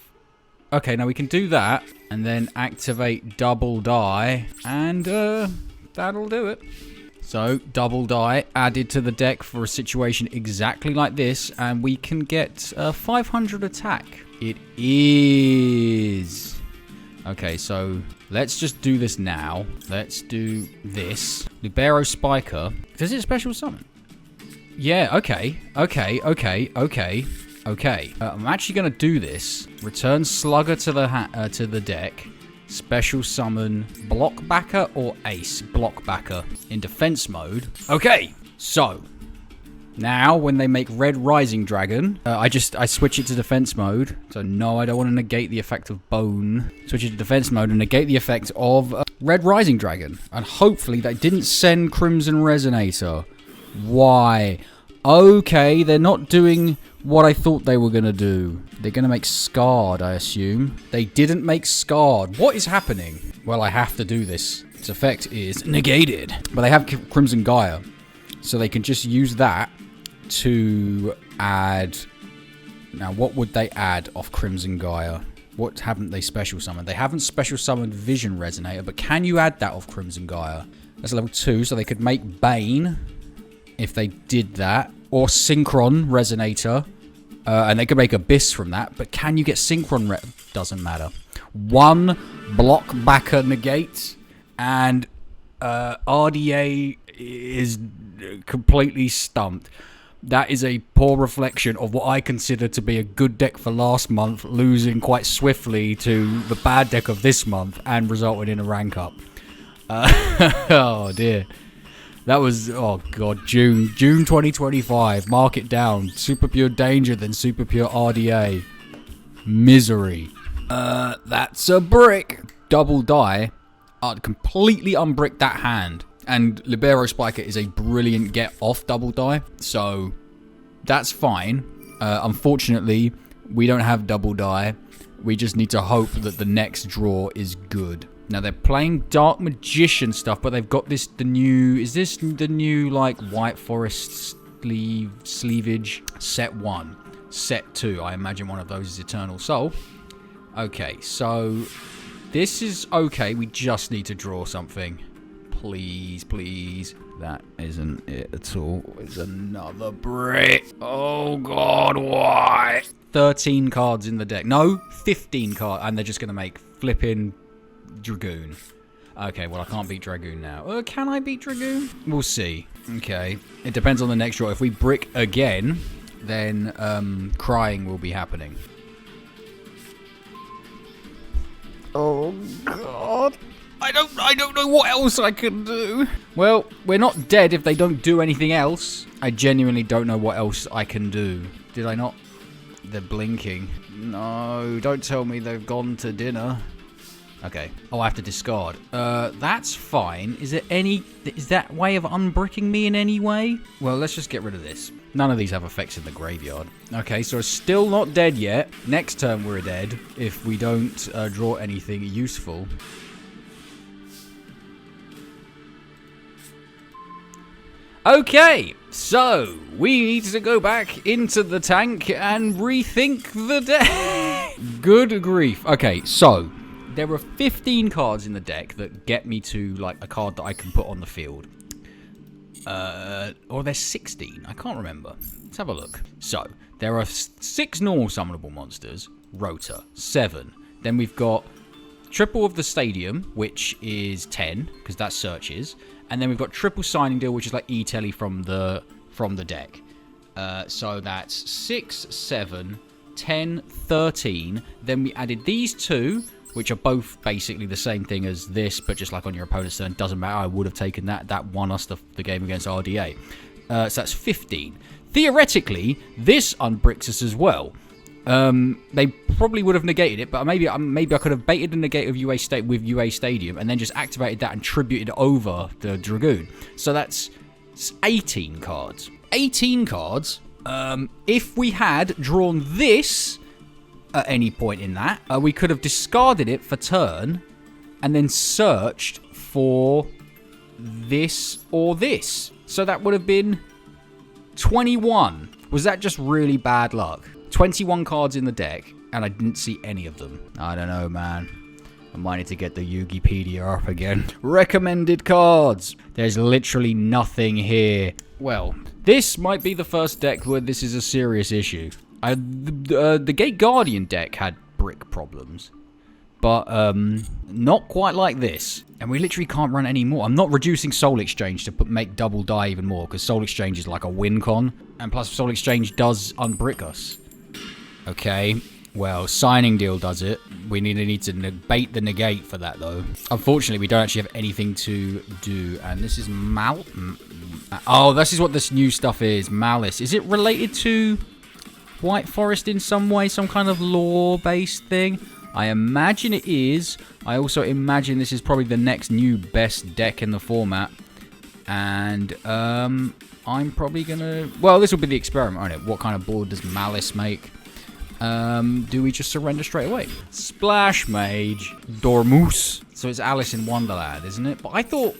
Okay, now we can do that, and then activate double die, and that'll do it. So, double die added to the deck for a situation exactly like this, and we can get 500 attack. It is. Okay, so let's just do this now. Let's do this. Libero Spiker. Does it special summon? Yeah, okay. I'm actually going to do this. Return Slugger to the deck. Special summon Blockbacker or Ace Blockbacker in defense mode. Okay, so Now, when they make Red Rising Dragon, I switch it to defense mode. So no, I don't want to negate the effect of Bone. Switch it to defense mode and negate the effect of Red Rising Dragon. And hopefully they didn't send Crimson Resonator. Why? Okay, they're not doing what I thought they were going to do. They're going to make Scarred, I assume. They didn't make Scarred. What is happening? Well, I have to do this. Its effect is negated. But they have Crimson Gaia. So they can just use that to add... Now, what would they add off Crimson Gaia? What haven't they special summoned? They haven't special summoned Vision Resonator, but can you add that off Crimson Gaia? That's level 2, so they could make Bane if they did that. Or Synchron Resonator. And they could make Abyss from that. But can you get Synchron? Doesn't matter. 1 block backer negate. And RDA is completely stumped. That is a poor reflection of what I consider to be a good deck for last month, losing quite swiftly to the bad deck of this month and resulting in a rank up. Oh dear. That was, oh god, June 2025. Mark it down. Super Pure Danger, then Super Pure RDA. Misery. That's a brick. Double die. I'd completely unbrick that hand. And Libero Spiker is a brilliant get off double die. So, that's fine. Unfortunately, we don't have double die. We just need to hope that the next draw is good. Now, they're playing Dark Magician stuff, but they've got this, is this the new, like, White Forest sleevage? Set 1. Set 2. I imagine one of those is Eternal Soul. Okay, so this is okay. We just need to draw something. Please, please. That isn't it at all. It's another brick. Oh, God, why? 13 cards in the deck. No, 15 cards. And they're just going to make flipping Dragoon. Okay, well, I can't beat Dragoon now. Can I beat Dragoon? We'll see. Okay. It depends on the next draw. If we brick again, then crying will be happening. Oh, God. I don't know what else I can do. Well, we're not dead if they don't do anything else. I genuinely don't know what else I can do. Did I not? They're blinking. No, don't tell me they've gone to dinner. Okay. Oh, I have to discard. That's fine. Is that way of unbricking me in any way? Well, let's just get rid of this. None of these have effects in the graveyard. Okay, so it's still not dead yet. Next turn we're dead if we don't draw anything useful. Okay, so we need to go back into the tank and rethink the deck. Good grief. Okay, so there are 15 cards in the deck that get me to like a card that I can put on the field. Or there's 16. I can't remember. Let's have a look. So there are 6 normal summonable monsters. Rotor, 7. Then we've got triple of the stadium, which is 10 because that's searches. And then we've got triple signing deal, which is like E-Telly from the deck. So that's 6, 7, 10, 13. Then we added these 2, which are both basically the same thing as this, but just like on your opponent's turn. Doesn't matter. I would have taken that. That won us the game against RDA. So that's 15. Theoretically, this unbricks us as well. They probably would have negated it, but maybe I could have baited the negate of UA State with UA Stadium and then just activated that and tributed over the Dragoon. So that's 18 cards. 18 cards. If we had drawn this at any point in that, we could have discarded it for turn and then searched for this or this. So that would have been 21. Was that just really bad luck? 21 cards in the deck, and I didn't see any of them. I don't know, man. I might need to get the Yugipedia up again. Recommended cards. There's literally nothing here. Well, this might be the first deck where this is a serious issue. The Gate Guardian deck had brick problems, but not quite like this. And we literally can't run any more. I'm not reducing Soul Exchange to make double die even more, because Soul Exchange is like a win con. And plus, Soul Exchange does unbrick us. Okay, Well, signing deal does it. We need to bait the negate for that, though. Unfortunately, we don't actually have anything to do. And this is oh, this is what this new stuff is. Malice. Is it related to White Forest in some way? Some kind of lore-based thing? I imagine it is. I also imagine this is probably the next new best deck in the format. And I'm probably going to... Well, this will be the experiment, won't it? What kind of board does Malice make? Do we just surrender straight away? Splash Mage. Dormouse. So it's Alice in Wonderland, isn't it? But I thought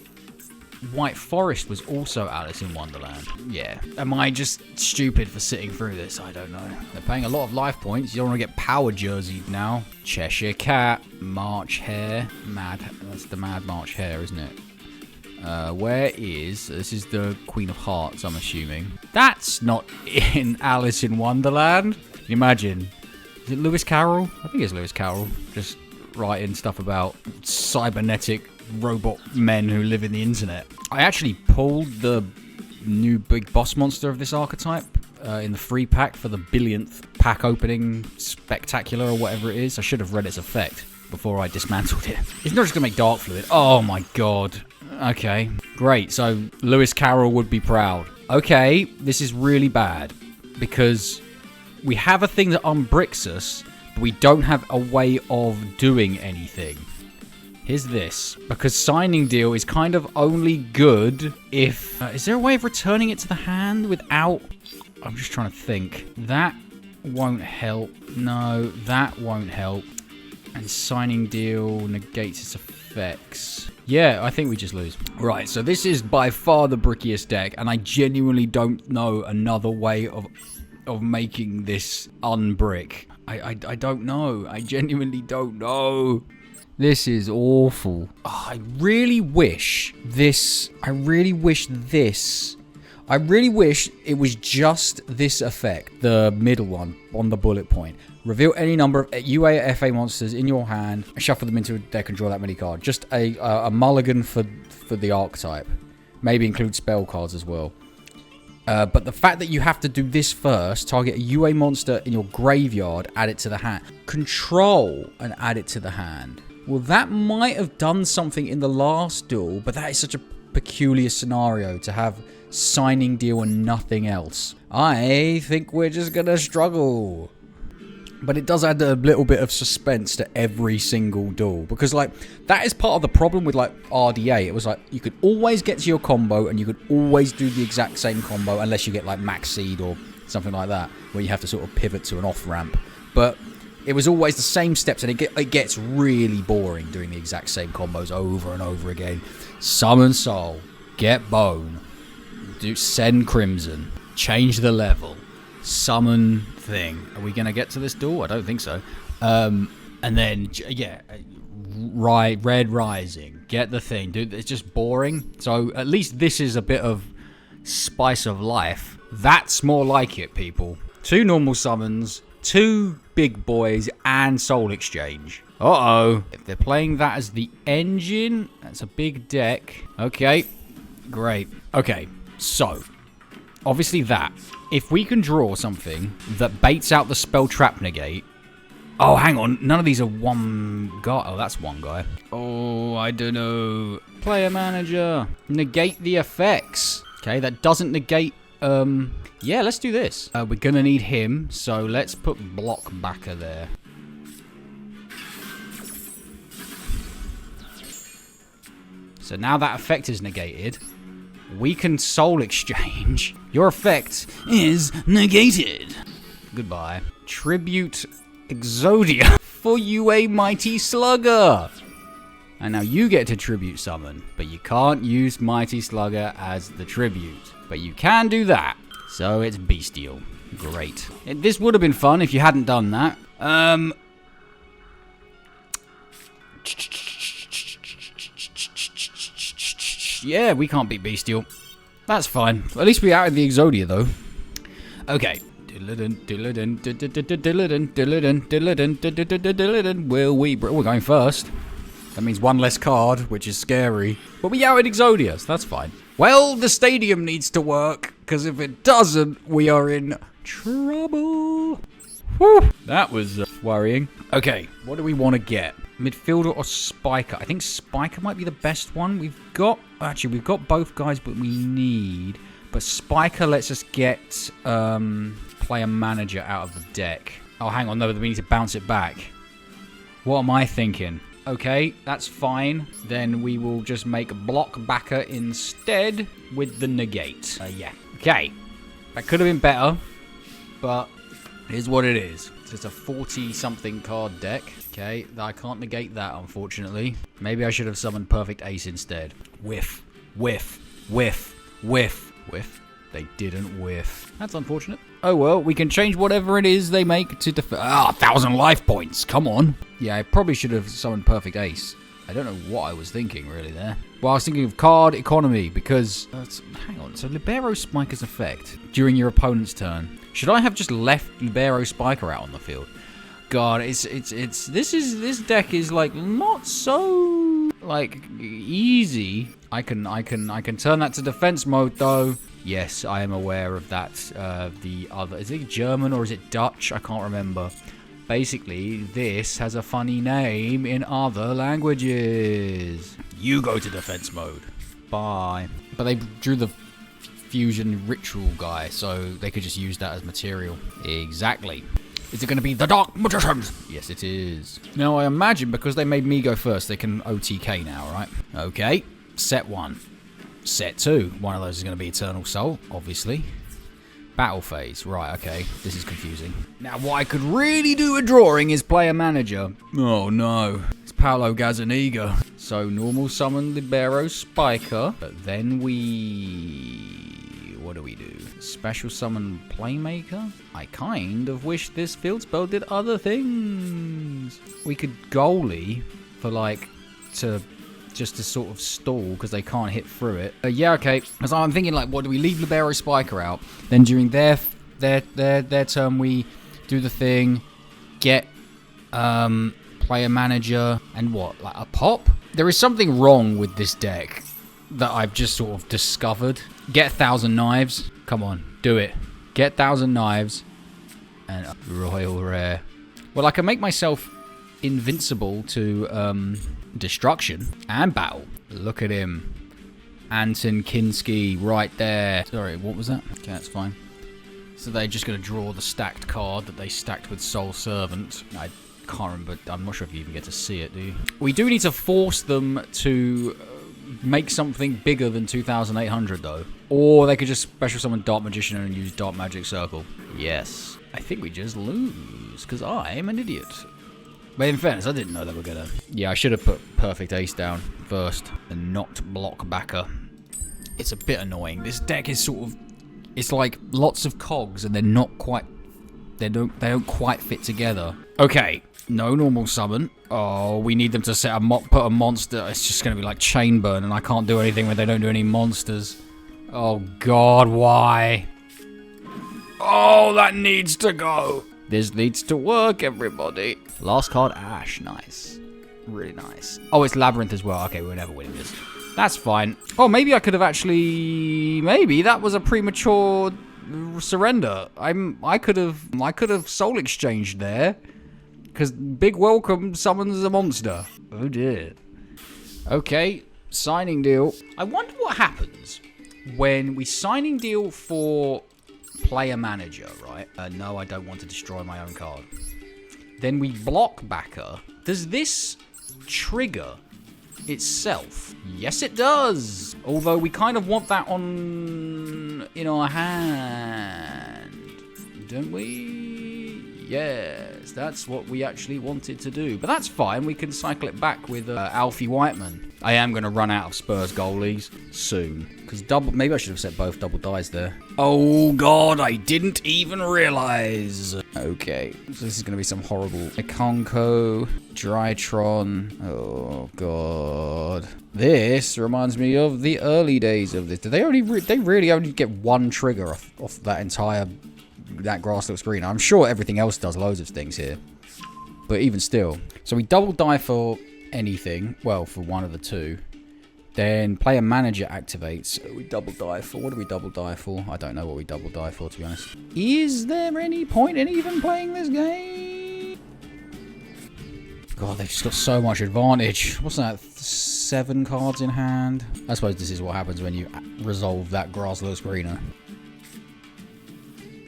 White Forest was also Alice in Wonderland. Yeah. Am I just stupid for sitting through this? I don't know. They're paying a lot of life points. You don't want to get power jerseyed now. Cheshire Cat. March Hare. That's the Mad March Hare, isn't it? Where is... This is the Queen of Hearts, I'm assuming. That's not in Alice in Wonderland. Can you imagine? Is it Lewis Carroll? I think it's Lewis Carroll. Just writing stuff about cybernetic robot men who live in the internet. I actually pulled the new big boss monster of this archetype in the free pack for the billionth pack opening spectacular or whatever it is. I should have read its effect before I dismantled it. It's not just going to make Dark Fluid. Oh my god. Okay, great. So Lewis Carroll would be proud. Okay, this is really bad because we have a thing that unbricks us, but we don't have a way of doing anything. Here's this. Because signing deal is kind of only good if... is there a way of returning it to the hand without... I'm just trying to think. That won't help. No, that won't help. And signing deal negates its effects. Yeah, I think we just lose. Right, so this is by far the brickiest deck, and I genuinely don't know another way of making this unbrick. I don't know. I genuinely don't know. This is awful. Oh, I really wish it was just this effect. The middle one on the bullet point. Reveal any number of UA or FA monsters in your hand, shuffle them into a deck and draw that many cards. Just a mulligan for the archetype. Maybe include spell cards as well. But the fact that you have to do this first, target a UA monster in your graveyard, add it to the hand. Control and add it to the hand. Well, that might have done something in the last duel, but that is such a peculiar scenario to have signing deal and nothing else. I think we're just going to struggle. But it does add a little bit of suspense to every single duel. Because, like, that is part of the problem with, like, RDA. It was like, you could always get to your combo and you could always do the exact same combo unless you get, like, Max Seed or something like that, where you have to sort of pivot to an off-ramp. But it was always the same steps, and it gets really boring doing the exact same combos over and over again. Summon Soul. Get Bone. Send Crimson. Change the level. Summon thing. Are we going to get to this duel? I don't think so. And then, yeah, Red Rising. Get the thing. Dude, it's just boring. So at least this is a bit of spice of life. That's more like it, people. 2 normal summons, 2 big boys, and Soul Exchange. Uh-oh. If they're playing that as the engine, that's a big deck. Okay. Great. Okay. So, obviously that. If we can draw something that baits out the spell trap negate... Oh, hang on. None of these are one guy. Oh, that's one guy. Oh, I don't know. Player manager. Negate the effects. Okay, that doesn't negate... Yeah, let's do this. We're going to need him, so let's put Blockbacker there. So now that effect is negated... We can Soul Exchange. Your effect is negated. Goodbye. Tribute Exodia for UA Mighty Slugger. And now you get to Tribute Summon, but you can't use Mighty Slugger as the tribute. But you can do that. So it's Bestial. Great. This would have been fun if you hadn't done that. Yeah, we can't beat Bestial. That's fine. At least we're out of the Exodia, though. Okay. We're going first. That means 1 less card, which is scary. But we out in Exodia, so that's fine. Well, the stadium needs to work, because if it doesn't, we are in trouble. Whew, that was worrying. Okay, what do we want to get? Midfielder or Spiker? I think Spiker might be the best one. We've got both guys, but we need... But Spiker lets us get player manager out of the deck. Oh, hang on, no, we need to bounce it back. What am I thinking? Okay, that's fine. Then we will just make block backer instead with the negate. Yeah. Okay. That could have been better, but it is what it is. So it's a 40-something card deck. Okay, I can't negate that, unfortunately. Maybe I should have summoned Perfect Ace instead. Whiff, whiff, whiff, whiff, whiff. They didn't whiff. That's unfortunate. Oh well, we can change whatever it is they make to 1,000 life points. Come on. Yeah, I probably should have summoned Perfect Ace. I don't know what I was thinking really there. Well, I was thinking of card economy because... hang on, so Libero Spiker's effect during your opponent's turn. Should I have just left Libero Spiker out on the field? God, this deck is like not so like easy. I can turn that to defense mode though. Yes, I am aware of that. The other, is it German or is it Dutch? I can't remember. Basically, this has a funny name in other languages. You go to defense mode. Bye. But they drew the fusion ritual guy, so they could just use that as material. Exactly. Is it going to be the Dark Magicians? Yes, it is. Now, I imagine because they made me go first, they can OTK now, right? Okay. Set 1. Set 2. One of those is going to be Eternal Soul, obviously. Battle phase. Right, okay. This is confusing. Now, what I could really do with drawing is player manager. Oh, no. It's Paolo Gazzaniga. So, normal summon Libero Spiker. But then we... What do we do? Special summon Playmaker? I kind of wish this field spell did other things. We could goalie for, like, just to sort of stall because they can't hit through it. Yeah, okay. Because I'm thinking, like, what do we leave Libero Spiker out? Then during their turn, we do the thing, get player manager, and what? Like a pop? There is something wrong with this deck that I've just sort of discovered. Get 1,000 Knives. Come on, do it. Get 1,000 Knives and Royal Rare. Well, I can make myself invincible to destruction and battle. Look at him. Anton Kinski right there. Sorry, what was that? Okay, that's fine. So they're just going to draw the stacked card that they stacked with Soul Servant. I can't remember. I'm not sure if you even get to see it, do you? We do need to force them to make something bigger than 2,800, though. Or they could just special summon Dark Magician and use Dark Magic Circle. Yes. I think we just lose, because I'm an idiot. But in fairness, I didn't know they were gonna... Yeah, I should have put Perfect Ace down first and not block backer. It's a bit annoying. This deck is sort of... It's like lots of cogs and they're not quite... They don't quite fit together. Okay, no normal summon. Oh, we need them to put a monster. It's just gonna be like Chain Burn and I can't do anything when they don't do any monsters. Oh god, why? Oh, that needs to go. This needs to work, everybody. Last card, Ash. Nice. Really nice. Oh, it's Labyrinth as well. Okay, we're never winning this. That's fine. Oh, maybe I could have actually... Maybe that was a premature surrender. I could have soul exchanged there. Because Big Welcome summons a monster. Oh, dear. Okay, signing deal. I wonder what happens when we signing deal for... player manager, right? No, I don't want to destroy my own card. Then we block backer. Does this trigger itself? Yes, it does. Although we kind of want that in our hand, don't we? Yes, that's what we actually wanted to do. But that's fine. We can cycle it back with Alfie Whiteman. I am going to run out of Spurs goalies soon. Because maybe I should have set both double dies there. Oh, God, I didn't even realize. Okay, so this is going to be some horrible... Ikonko, Drytron. Oh, God. This reminds me of the early days of this. Did they really only get one trigger off that entire... that grass little screen? I'm sure everything else does loads of things here. But even still. So we double die for anything. Well, for one of the two. Then player manager activates. We double die for. What do we double die for? I don't know what we double die for, to be honest. Is there any point in even playing this game? God, they've just got so much advantage. What's that? 7 cards in hand? I suppose this is what happens when you resolve that grass looks greener.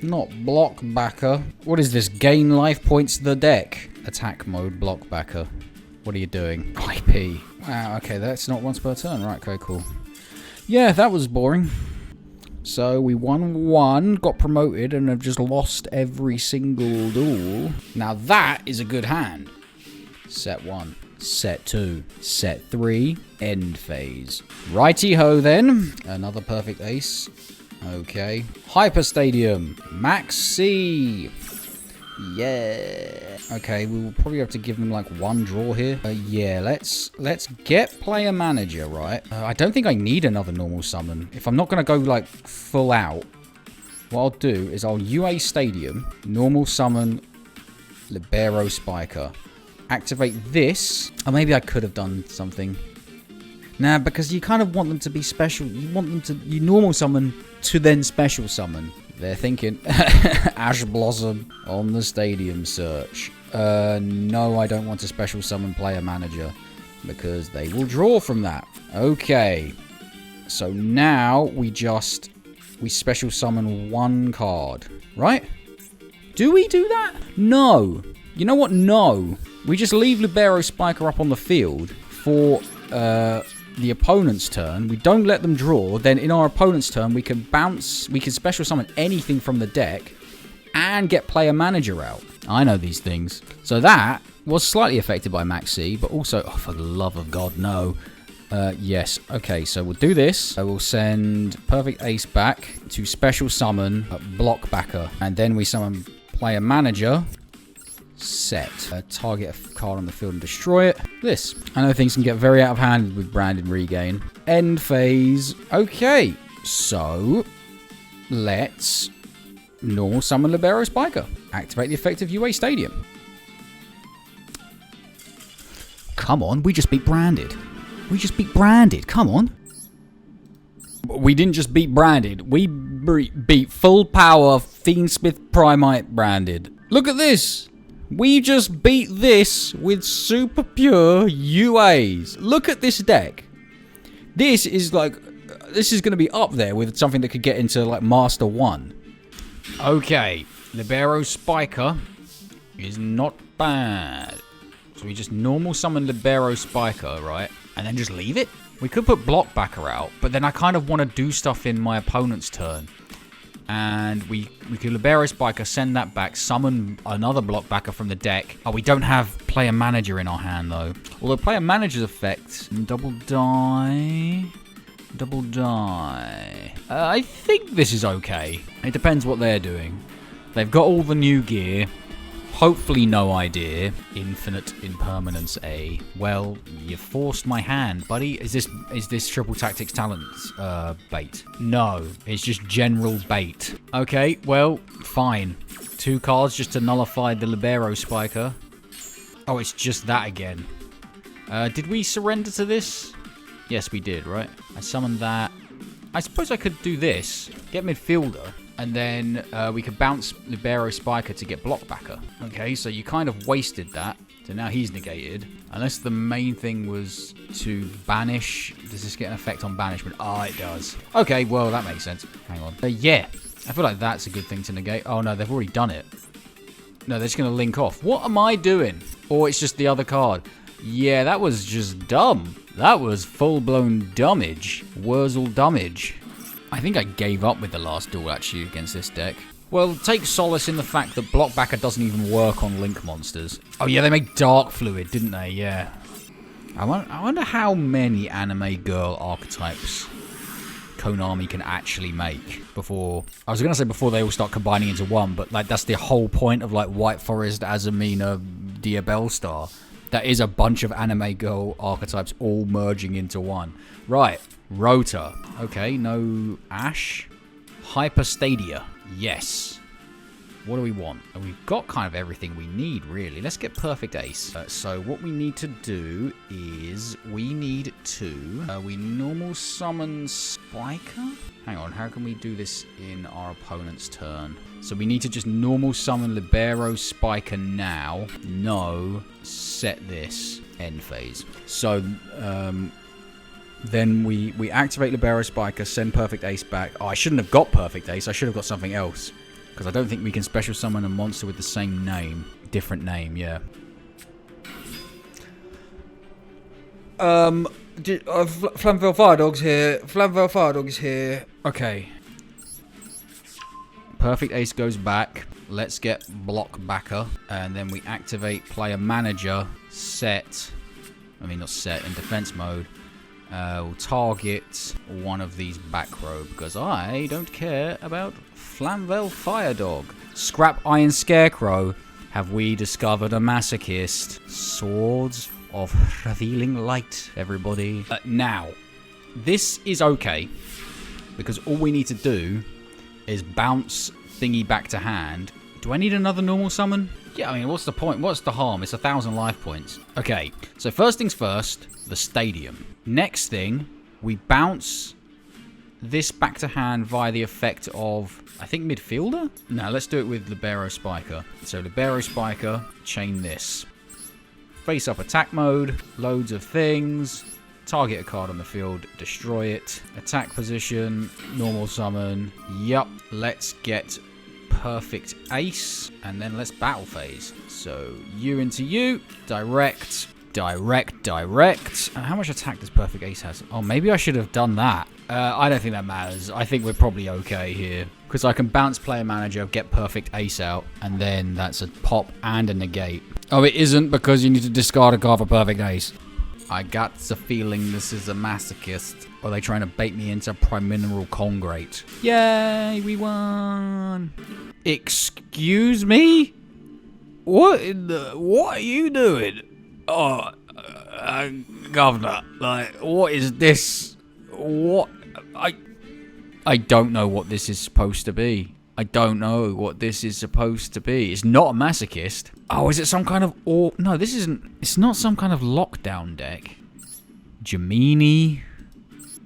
Not block backer. What is this? Gain life points to the deck. Attack mode block backer. What are you doing? IP. Wow, okay, that's not once per turn. Right, okay, cool. Yeah, that was boring. So we won 1, got promoted, and have just lost every single duel. Now that is a good hand. Set 1. Set 2. Set 3. End phase. Righty-ho then. Another perfect ace. Okay. Hyper Stadium. Max C. Yeah. Okay, we will probably have to give them like 1 draw here. Yeah, let's get player manager, right? I don't think I need another normal summon. If I'm not going to go like full out, what I'll do is I'll UA Stadium, normal summon Libero Spiker. Activate this. Or maybe I could have done something. Nah, because you kind of want them to be special. You want them to... You normal summon to then special summon. They're thinking... Ash Blossom on the stadium search. No, I don't want to special summon player manager. Because they will draw from that. Okay. So now we just... We special summon 1 card. Right? Do we do that? No. You know what? No. We just leave Libero Spiker up on the field for... the opponent's turn. We don't let them draw. Then in our opponent's turn, we can bounce. We can special summon anything from the deck and get player manager out. I know these things. So that was slightly affected by Max C, but also, oh, for the love of God, no. Yes. Okay, so we'll do this. I will send Perfect Ace back to special summon Block Backer. And then we summon player manager. Set. Target a card on the field and destroy it. This. I know things can get very out of hand with Branded Regain. End phase. Okay. So, let's normal summon Libero Spiker. Activate the effect of UA Stadium. Come on, we just beat Branded. We just beat Branded. Come on. We didn't just beat Branded. We beat full power Fiendsmith Primite Branded. Look at this. We just beat this with Super Pure U.A.s. Look at this deck. This is like... This is going to be up there with something that could get into like Master 1. Okay. Libero Spiker is not bad. So we just normal summon Libero Spiker, right? And then just leave it? We could put Block Backer out, but then I kind of want to do stuff in my opponent's turn. And we can Libero Spiker, send that back, summon another Block Backer from the deck. Oh, we don't have Player Manager in our hand, though. Although Player Manager's effect... Double die... Double die... I think this is okay. It depends what they're doing. They've got all the new gear. Hopefully no idea. Infinite Impermanence A. Well, you forced my hand, buddy. Is this Triple Tactics Talents bait? No, it's just general bait. Okay, well, fine. 2 cards just to nullify the Libero Spiker. Oh, it's just that again. Did we surrender to this? Yes, we did, right? I summoned that. I suppose I could do this. Get midfielder. And then we could bounce Libero Spiker to get Block Backer. Okay, so you kind of wasted that. So now he's negated. Unless the main thing was to banish. Does this get an effect on banishment? Ah, it does. Okay, well, that makes sense. Hang on. Yeah, I feel like that's a good thing to negate. Oh, no, they've already done it. No, they're just going to link off. What am I doing? Or it's just the other card. Yeah, that was just dumb. That was full-blown dummage. Wurzel dummage. I think I gave up with the last duel, actually, against this deck. Well, take solace in the fact that Block Backer doesn't even work on Link monsters. Oh, yeah, they make Dark Fluid, didn't they? Yeah. I wonder how many anime girl archetypes Konami can actually make before... I was going to say before they all start combining into one, but like that's the whole point of like White Forest, Azumina, Diabellstar. That is a bunch of anime girl archetypes all merging into one. Right. Rota. Okay, no Ash. Hyper Stadia. Yes. What do we want? And we've got kind of everything we need, really. Let's get perfect ace. So what we need to do is we need to... we normal summon Spiker? Hang on, how can we do this in our opponent's turn? So we need to just normal summon Libero Spiker now. No, set this. End phase. So, then we activate Libero Spiker, send perfect ace back. Oh, I shouldn't have got perfect ace. I should have got something else. Because I don't think we can special summon a monster with the same name. Different name, yeah. Flamvell Fire Dog's here. Flamvell Fire Dog is here. Okay. Perfect ace goes back. Let's get block backer. And then we activate player manager. Set. I mean, not set, in defense mode. We'll target one of these back row because I don't care about Flamvell Fire Dog. Scrap Iron Scarecrow. Have we discovered a masochist? Swords of Revealing Light, everybody. Now, this is okay because all we need to do is bounce thingy back to hand. Do I need another normal summon? Yeah, I mean, what's the point? What's the harm? It's 1,000 life points. Okay, so first things first, the stadium. Next thing, we bounce this back to hand via the effect of, I think, midfielder? No, let's do it with Libero Spiker. So Libero Spiker, chain this. Face up attack mode, loads of things. Target a card on the field, destroy it. Attack position, normal summon. Yup, let's get perfect ace, and then let's battle phase. So you into you, direct. And how much attack does perfect ace has? Oh, maybe I should have done that. I don't think that matters. I think we're probably okay here because I can bounce player manager, get perfect ace out, and then that's a pop and a negate. Oh, it isn't because you need to discard a card for perfect ace. I got the feeling this is a masochist. Or are they trying to bait me into Prime Mineral Congrate? Yay, we won! Excuse me? What are you doing? Oh, Governor, like, what is this? What? I don't know what this is supposed to be. I don't know what this is supposed to be. It's not a masochist. Oh, is it some kind of... no, this isn't... It's not some kind of lockdown deck. Gemini.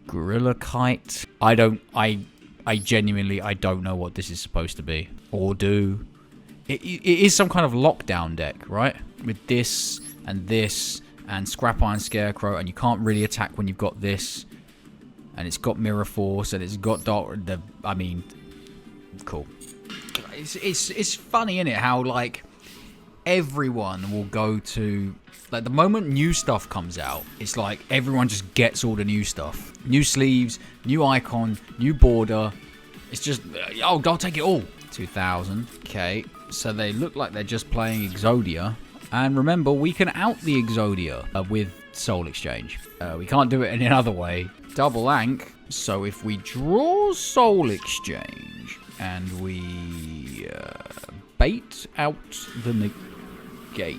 Gorilla Kite. I genuinely don't know what this is supposed to be. Or do. It is some kind of lockdown deck, right? With this and Scrap Iron Scarecrow, and you can't really attack when you've got this. And it's got Mirror Force, and it's got Dark... I mean... Cool. It's funny, isn't it? How, like, everyone will go to... Like, the moment new stuff comes out, it's like everyone just gets all the new stuff. New sleeves, new icon, new border. It's just... Oh, I'll take it all. 2,000. Okay. So they look like they're just playing Exodia. And remember, we can out the Exodia with Soul Exchange. We can't do it any other way. Double Ank. So if we draw Soul Exchange and we bait out the negate,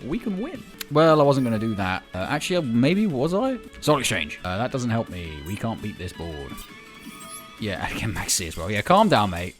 we can win. Well, I wasn't going to do that. Actually, maybe was I? Soul Exchange. That doesn't help me. We can't beat this board. Yeah, I can Maxi as well. Yeah, calm down, mate.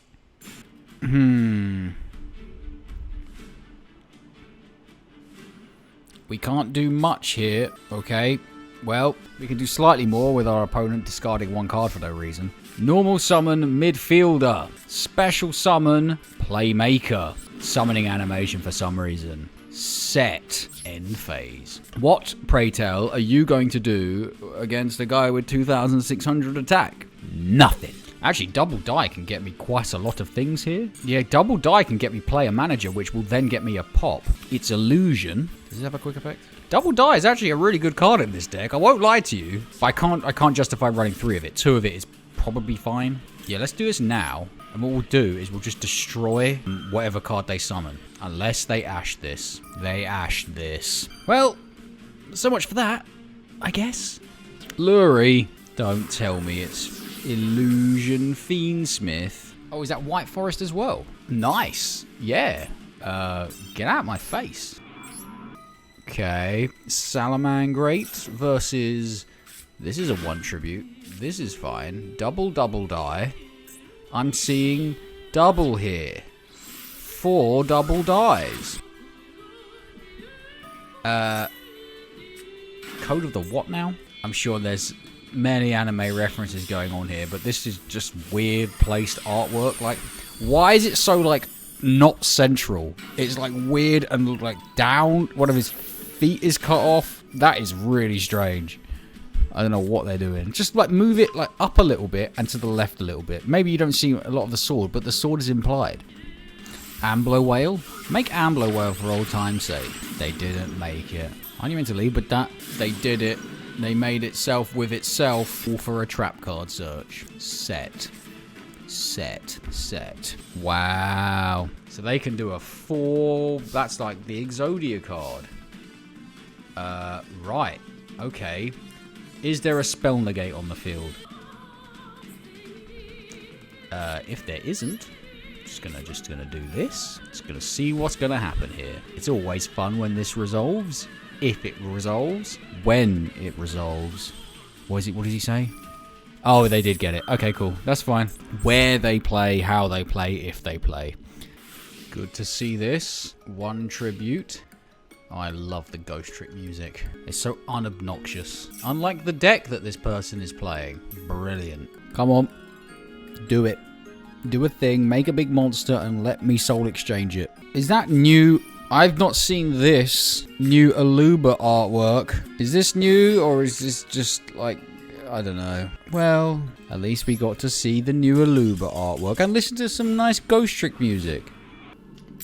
We can't do much here. Okay. Well, we can do slightly more with our opponent discarding one card for no reason. Normal summon midfielder. Special summon playmaker. Summoning animation for some reason. Set. End phase. What, pray tell, are you going to do against a guy with 2,600 attack? Nothing. Actually, double die can get me quite a lot of things here. Yeah, double die can get me player manager, which will then get me a pop. It's illusion. Does it have a quick effect? Double die is actually a really good card in this deck. I won't lie to you. But I can't justify running 3 of it. 2 of it is probably fine. Yeah, let's do this now. And what we'll do is we'll just destroy whatever card they summon. Unless they ash this. They ash this. Well, so much for that, I guess. Lurie. Don't tell me it's Illusion Fiendsmith. Oh, is that White Forest as well? Nice. Yeah. Get out of my face. Okay. Salamangrate versus... This is a 1 tribute. This is fine. Double die. I'm seeing double here. 4 double dies. Code of the what now? I'm sure there's many anime references going on here, but this is just weird placed artwork. Like, why is it so, like, not central? It's, like, weird and, like, down. One of his feet is cut off. That is really strange. I don't know what they're doing. Just, like, move it, like, up a little bit and to the left a little bit. Maybe you don't see a lot of the sword, but the sword is implied. Ambler whale? Make Ambler whale for old time's sake. They didn't make it. Aren't you meant to leave with that? They did it. They made itself with itself. All for a trap card search. Set. Wow. So they can do a 4. That's like the Exodia card. Right. Okay. Is there a spell negate on the field? If there isn't, just gonna do this. Just gonna see what's gonna happen here. It's always fun when this resolves. If it resolves. When it resolves. What does he say? Oh, they did get it. Okay, cool. That's fine. Where they play, how they play, if they play. Good to see this. 1 tribute. Oh, I love the Ghost Trick music. It's so unobnoxious. Unlike the deck that this person is playing. Brilliant. Come on. Do it. Do a thing. Make a big monster and let me soul exchange it. Is that new? I've not seen this new Aluba artwork. Is this new or is this just like, I don't know. Well, at least we got to see the new Aluba artwork and listen to some nice Ghost Trick music.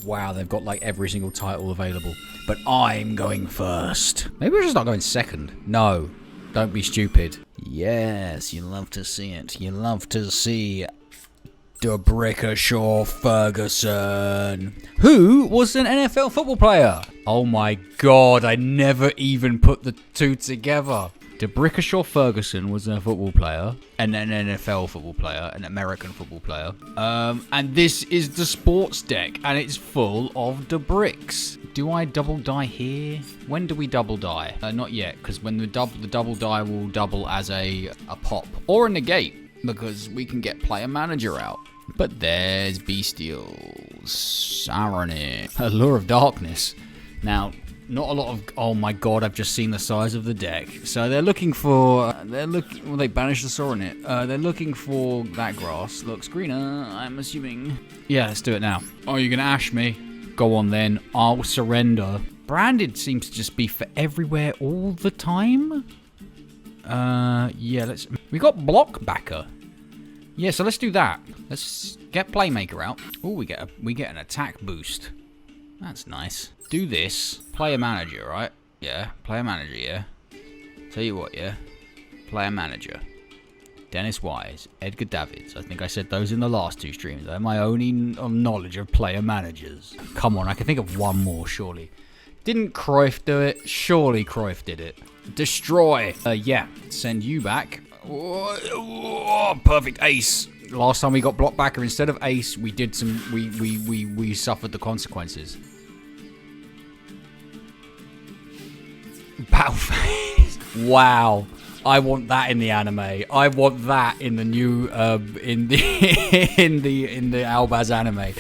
Wow, they've got like every single title available. But I'm going first. Maybe we're just not going second. No, don't be stupid. Yes, you love to see it. You love to see Shaw Ferguson, who was an NFL football player. Oh my god, I never even put the two together. Shaw Ferguson was a football player, and an NFL football player, an American football player. And this is the sports deck, and it's full of Bricks. Do I double die here? When do we double die? Not yet, because when the double die will double as a pop or a negate, because we can get player manager out. But there's Bestials, Saronir, Allure of Darkness. Now, not a lot of... Oh my god, I've just seen the size of the deck. So they're looking for... Well, they banished the Saronir. They're looking for that grass. Looks greener, I'm assuming. Yeah, let's do it now. Oh, you're going to ash me? Go on then. I'll surrender. Branded seems to just be for everywhere all the time. Yeah, let's... We got Block Backer. Yeah, so let's do that. Let's get Playmaker out. Oh, we get an attack boost. That's nice. Do this. Player manager, right? Yeah, player manager, yeah. Tell you what, yeah. Player manager. Dennis Wise, Edgar Davids. I think I said those in the last 2 streams. They're my only knowledge of player managers. Come on, I can think of one more, surely. Didn't Cruyff do it? Surely Cruyff did it. Destroy. Yeah, send you back. Oh, perfect ace. Last time we got Block Backer, instead of ace, we did some... We suffered the consequences. Battle phase. Wow. I want that in the anime. I want that in the new in the Albaz anime.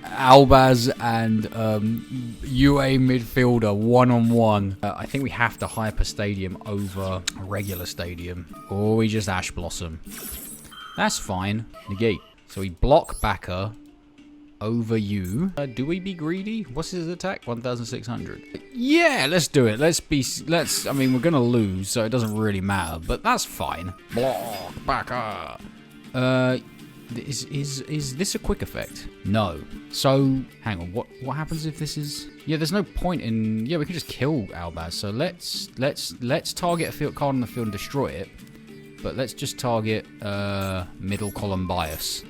Albaz and U.A. midfielder one-on-one. I think we have to Hyper Stadium over a regular stadium. Or we just Ash Blossom. That's fine. Negate. So we Block Backer over you. Do we be greedy? What's his attack? 1,600. Yeah, let's do it. I mean, we're gonna lose, so it doesn't really matter. But that's fine. Block Backer. Is this a quick effect? No. So hang on. What happens if this is? Yeah, there's no point in. Yeah, we can just kill Albaz. So let's target a field card on the field and destroy it. But let's just target middle column bias.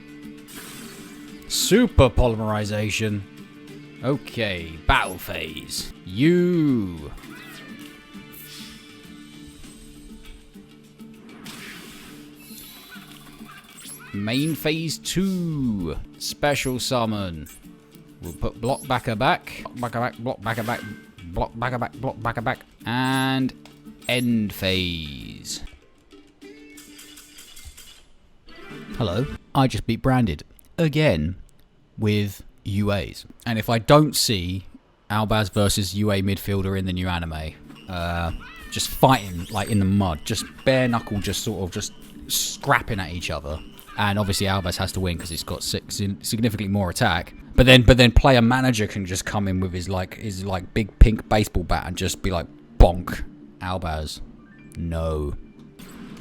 Super polymerization. Okay, battle phase. You. Main phase 2. Special summon. We'll put Block Backer back. Block Backer back. Block Backer back. Block Backer back. Block Backer back. And end phase. Hello. I just beat Branded. Again. With UAs. And if I don't see Albaz versus UA midfielder in the new anime, just fighting like in the mud, just bare knuckle, just sort of just scrapping at each other, and obviously Albaz has to win because it's got significantly more attack. But then player manager can just come in with his big pink baseball bat and just be like bonk Albaz. No.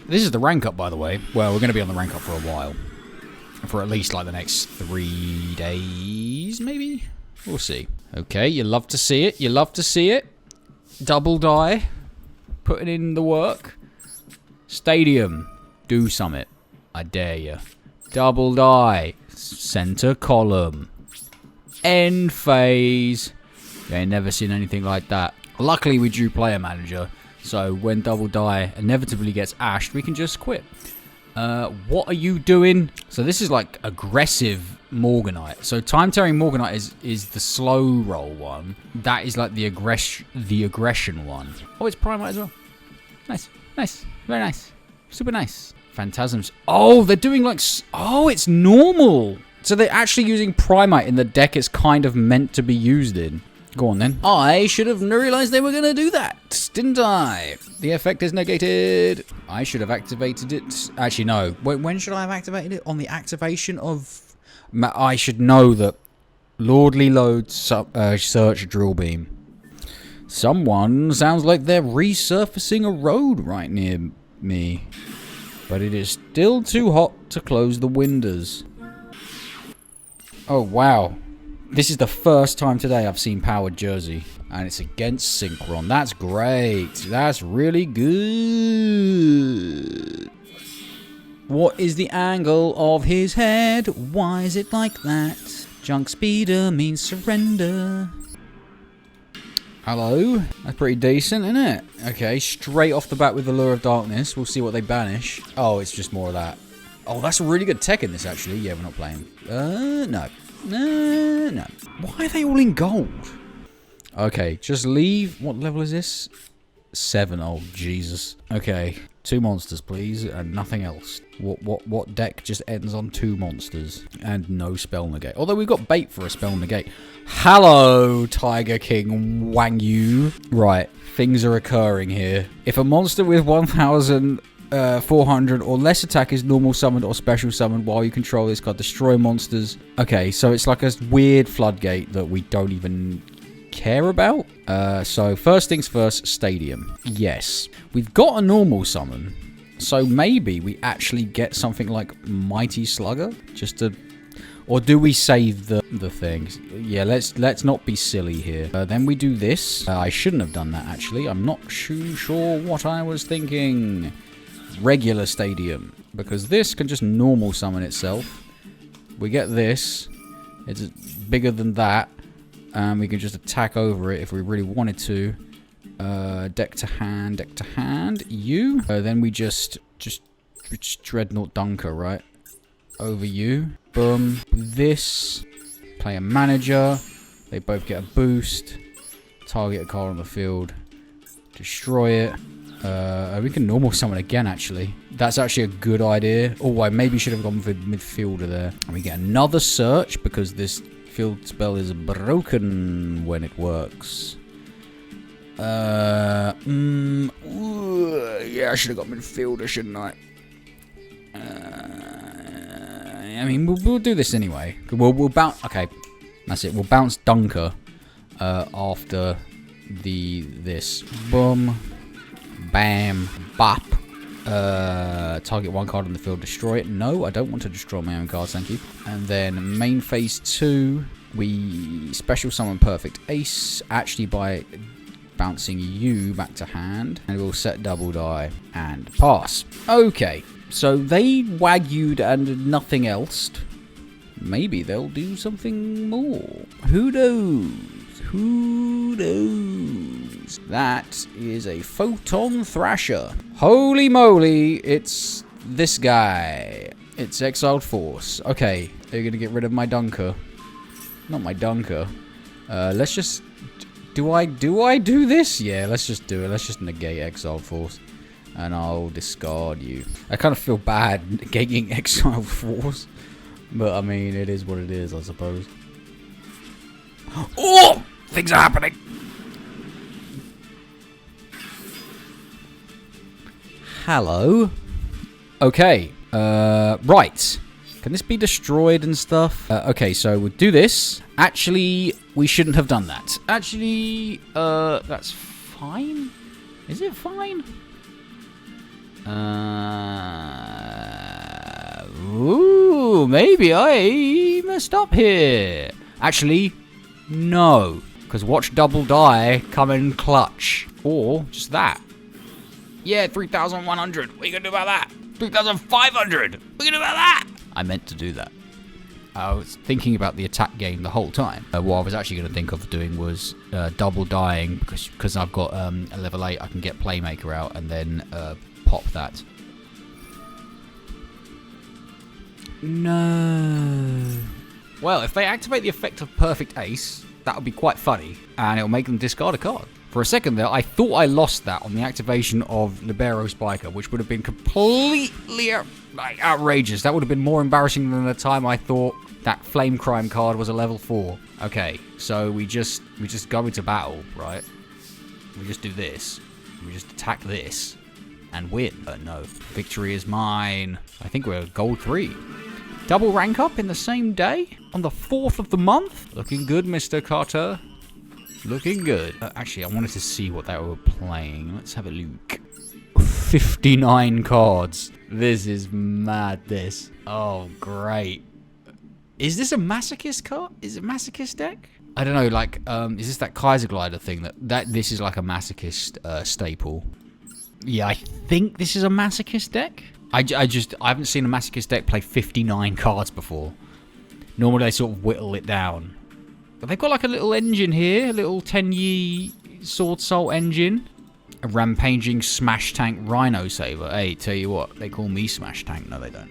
This is the rank up, by the way. Well, we're going to be on the rank up for a while. For at least like the next 3 days, maybe? We'll see. Okay, you love to see it. You love to see it. Double die. Putting in the work. Stadium. Do summit. I dare you. Double die. Center column. End phase. You ain't never seen anything like that. Luckily, we drew player manager. So when double die inevitably gets ashed, we can just quit. What are you doing? So this is like aggressive Morganite. So time tearing Morganite is the slow roll one. That is like the aggression one. Oh, it's Primite as well. Nice, nice, very nice, super nice. Phantasms. Oh, they're doing like. Oh, it's normal. So they're actually using Primite in the deck it's kind of meant to be used in. Go on then. I should have realized they were going to do that, didn't I? The effect is negated. I should have activated it. Actually, no. When should I have activated it? On the activation of... I should know that Lordly Load Search Drill Beam. Someone sounds like they're resurfacing a road right near me. But it is still too hot to close the windows. Oh, wow. This is the first time today I've seen Powered Jersey. And it's against Synchron. That's great. That's really good. What is the angle of his head? Why is it like that? Junk speeder means surrender. Hello? That's pretty decent, isn't it? Okay, straight off the bat with the Lure of Darkness. We'll see what they banish. Oh, it's just more of that. Oh, that's a really good tech in this, actually. Yeah, we're not playing. No. No. Why are they all in gold? Okay, just leave. What level is this? 7. Oh, Jesus. Okay, 2 monsters, please, and nothing else. What deck just ends on 2 monsters and no spell negate? Although we've got bait for a spell negate. Hello, Tiger King Wang Yu. Right, things are occurring here. If a monster with 1,400 or less attack is normal summoned or special summoned while you control this card, destroy monsters. Okay, so it's like a weird floodgate that we don't even care about. So first things first, Stadium. Yes, we've got a normal summon, so maybe we actually get something like Mighty Slugger, just to... Or do we save the things? Yeah, let's not be silly here. Then we do this. I shouldn't have done that, actually. I'm not too sure what I was thinking. Regular Stadium, because this can just normal summon itself. We get this. It's bigger than that. We can just attack over it if we really wanted to. Deck to hand, deck to hand. You. Then we just Dreadnought Dunker, right? Over you. Boom. This. Player manager. They both get a boost. Target a card on the field. Destroy it. We can normal summon again, actually. That's actually a good idea. Oh, I maybe should have gone for midfielder there. And we get another search because this field spell is broken when it works. Yeah, I should have got midfielder, shouldn't I? I mean, we'll do this anyway. We'll bounce. Okay, that's it. We'll bounce Dunker after this. Boom. Bam. Bop. Target 1 card on the field. Destroy it. No, I don't want to destroy my own cards, thank you. And then main phase 2, we special summon Perfect Ace, actually by bouncing you back to hand. And we'll set double die and pass. Okay, so they wagyu'd and nothing else. Maybe they'll do something more. Who knows? Who knows? That is a Photon Thrasher. Holy moly, it's this guy. It's Exiled Force. Okay, are you going to get rid of my Dunker? Not my Dunker. Let's just... Do I do this? Yeah, let's just do it. Let's just negate Exiled Force. And I'll discard you. I kind of feel bad negating Exiled Force. But, I mean, it is what it is, I suppose. Oh! Things are happening. Hello. Okay. Right. Can this be destroyed and stuff? Okay, so we'll do this. Actually, we shouldn't have done that. Actually, that's fine. Is it fine? Ooh, maybe I messed up here. Actually, no. Because watch double die come in clutch. Or just that. Yeah, 3,100. What are you going to do about that? 3,500. What are you going to do about that? I meant to do that. I was thinking about the attack game the whole time. What I was actually going to think of doing was double dying because I've got a level 8. I can get Playmaker out and then pop that. No. Well, if they activate the effect of Perfect Ace, that would be quite funny, and it'll make them discard a card. For a second there, I thought I lost that on the activation of Libero Spiker, which would have been completely outrageous. That would have been more embarrassing than the time I thought that Flame Crime card was a level 4. Okay, so we just go into battle, right? We just do this. We just attack this and win. No, victory is mine. I think we're gold 3. Double rank up in the same day on the 4th of the month. Looking good, Mr. Carter. Looking good. Actually, I wanted to see what they were playing. Let's have a look. 59 cards. This is mad, this. Oh, great. Is this a Masochist card? Is it Masochist deck? I don't know, like, is this that Kaiser Glider thing? That this is like a Masochist staple. Yeah, I think this is a Masochist deck. I haven't seen a Masochist deck play 59 cards before. Normally they sort of whittle it down. But they've got like a little engine here, a little 10-ye Sword Soul engine. A rampaging Smash Tank Rhino Saber. Hey, tell you what, they call me Smash Tank. No, they don't.